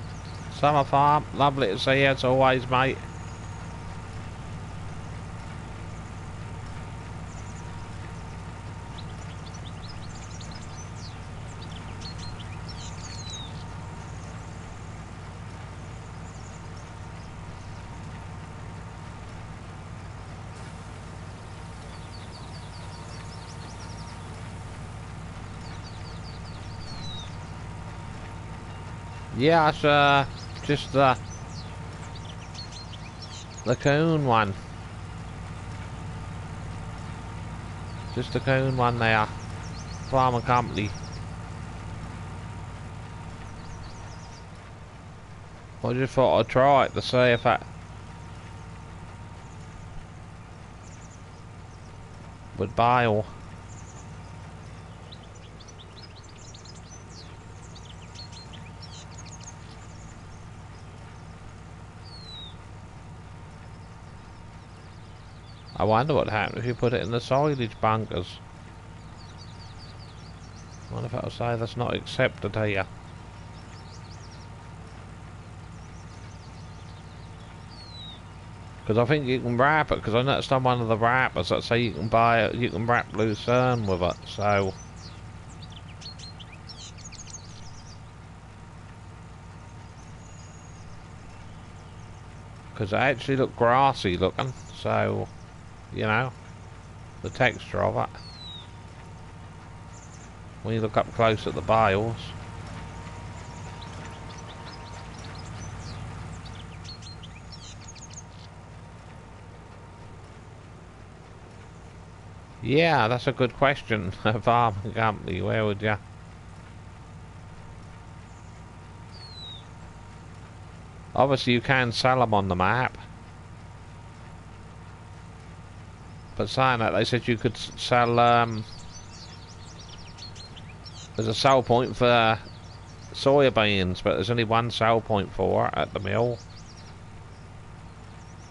Summer Farm, lovely to see you as always, mate. Yeah, it's just the coon one. Just the coon one there. Farm and Company. I just thought I'd try it to see if that would bail. I wonder what happened if you put it in the silage bunkers. I wonder if it'll say that's not accepted here. Because I think you can wrap it, because I noticed on one of the wrappers that say you can buy it, you can wrap lucerne with it, so. Because it actually looked grassy looking, so, you know, the texture of it. When you look up close at the bales. Yeah, that's a good question. Farm and Company, where would you? Obviously you can sell them on the map. But saying that, they said you could sell, there's a sell point for soya beans, but there's only one sell point for it at the mill.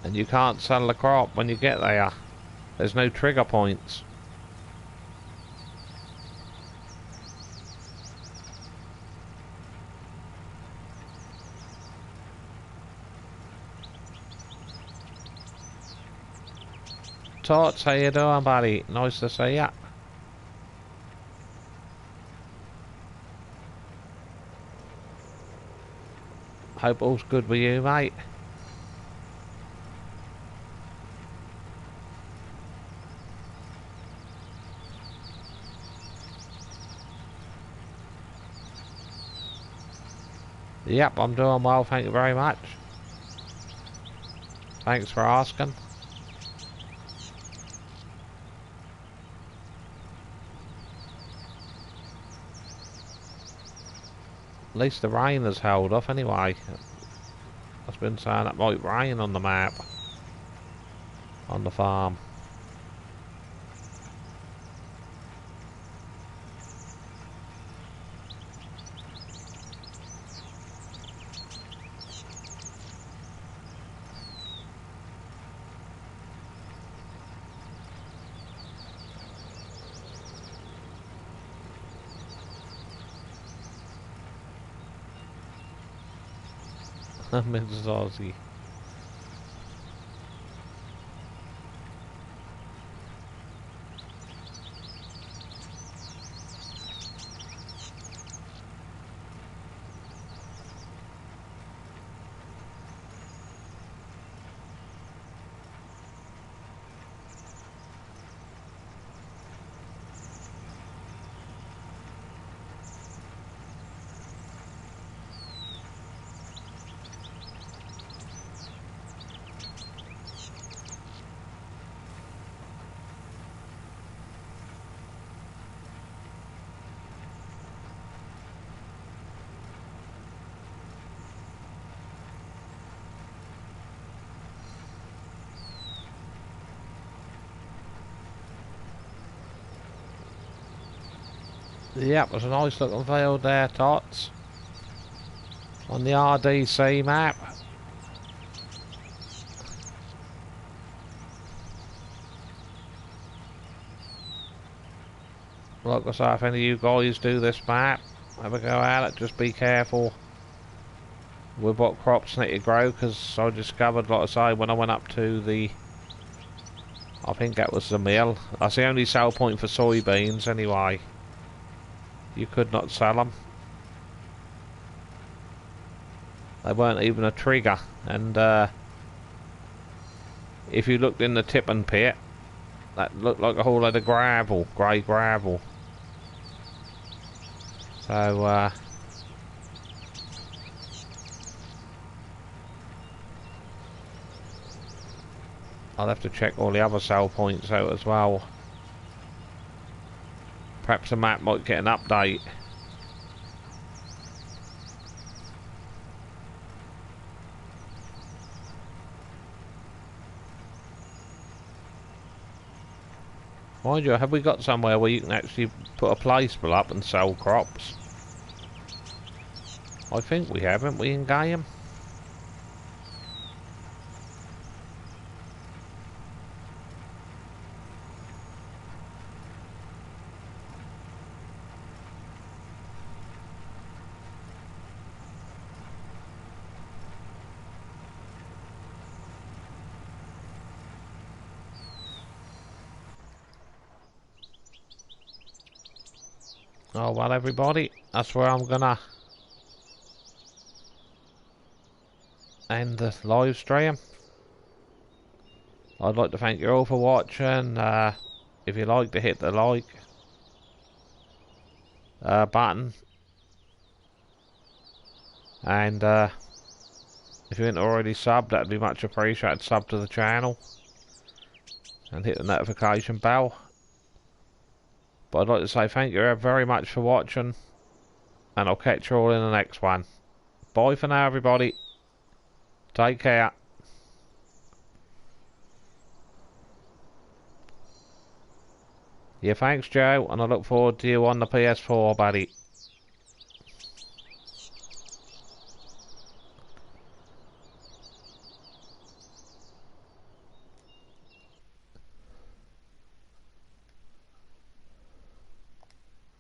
And you can't sell the crop when you get there. There's no trigger points. Tots, how you doing, buddy? Nice to see ya. Hope all's good with you, mate. Yep, I'm doing well, thank you very much. Thanks for asking. At least the rain has held off anyway. I've been saying it might rain on the map. On the farm. Mrs. Aussie. Yep, there's a nice looking field there, Tots. On the RDC map. Like I say, if any of you guys do this map, have a go at it, just be careful with what crops need to grow, because I discovered, like I say, when I went up to the, I think that was the mill, that's the only sell point for soybeans anyway. You could not sell them. They weren't even a trigger, and if you looked in the tipping pit, that looked like a whole load of gravel, grey gravel. So I'll have to check all the other sell points out as well. Perhaps the map might get an update. Mind you, have we got somewhere where you can actually put a placement up and sell crops? I think we haven't we, in game? Oh well, everybody, that's where I'm gonna end the live stream. I'd like to thank you all for watching. If you like to hit the like button, and if you ain't already subbed, that'd be much appreciated. Sub to the channel and hit the notification bell. But I'd like to say thank you very much for watching, and I'll catch you all in the next one. Bye for now, everybody. Take care. Yeah, thanks, Joe, and I look forward to you on the PS4, buddy.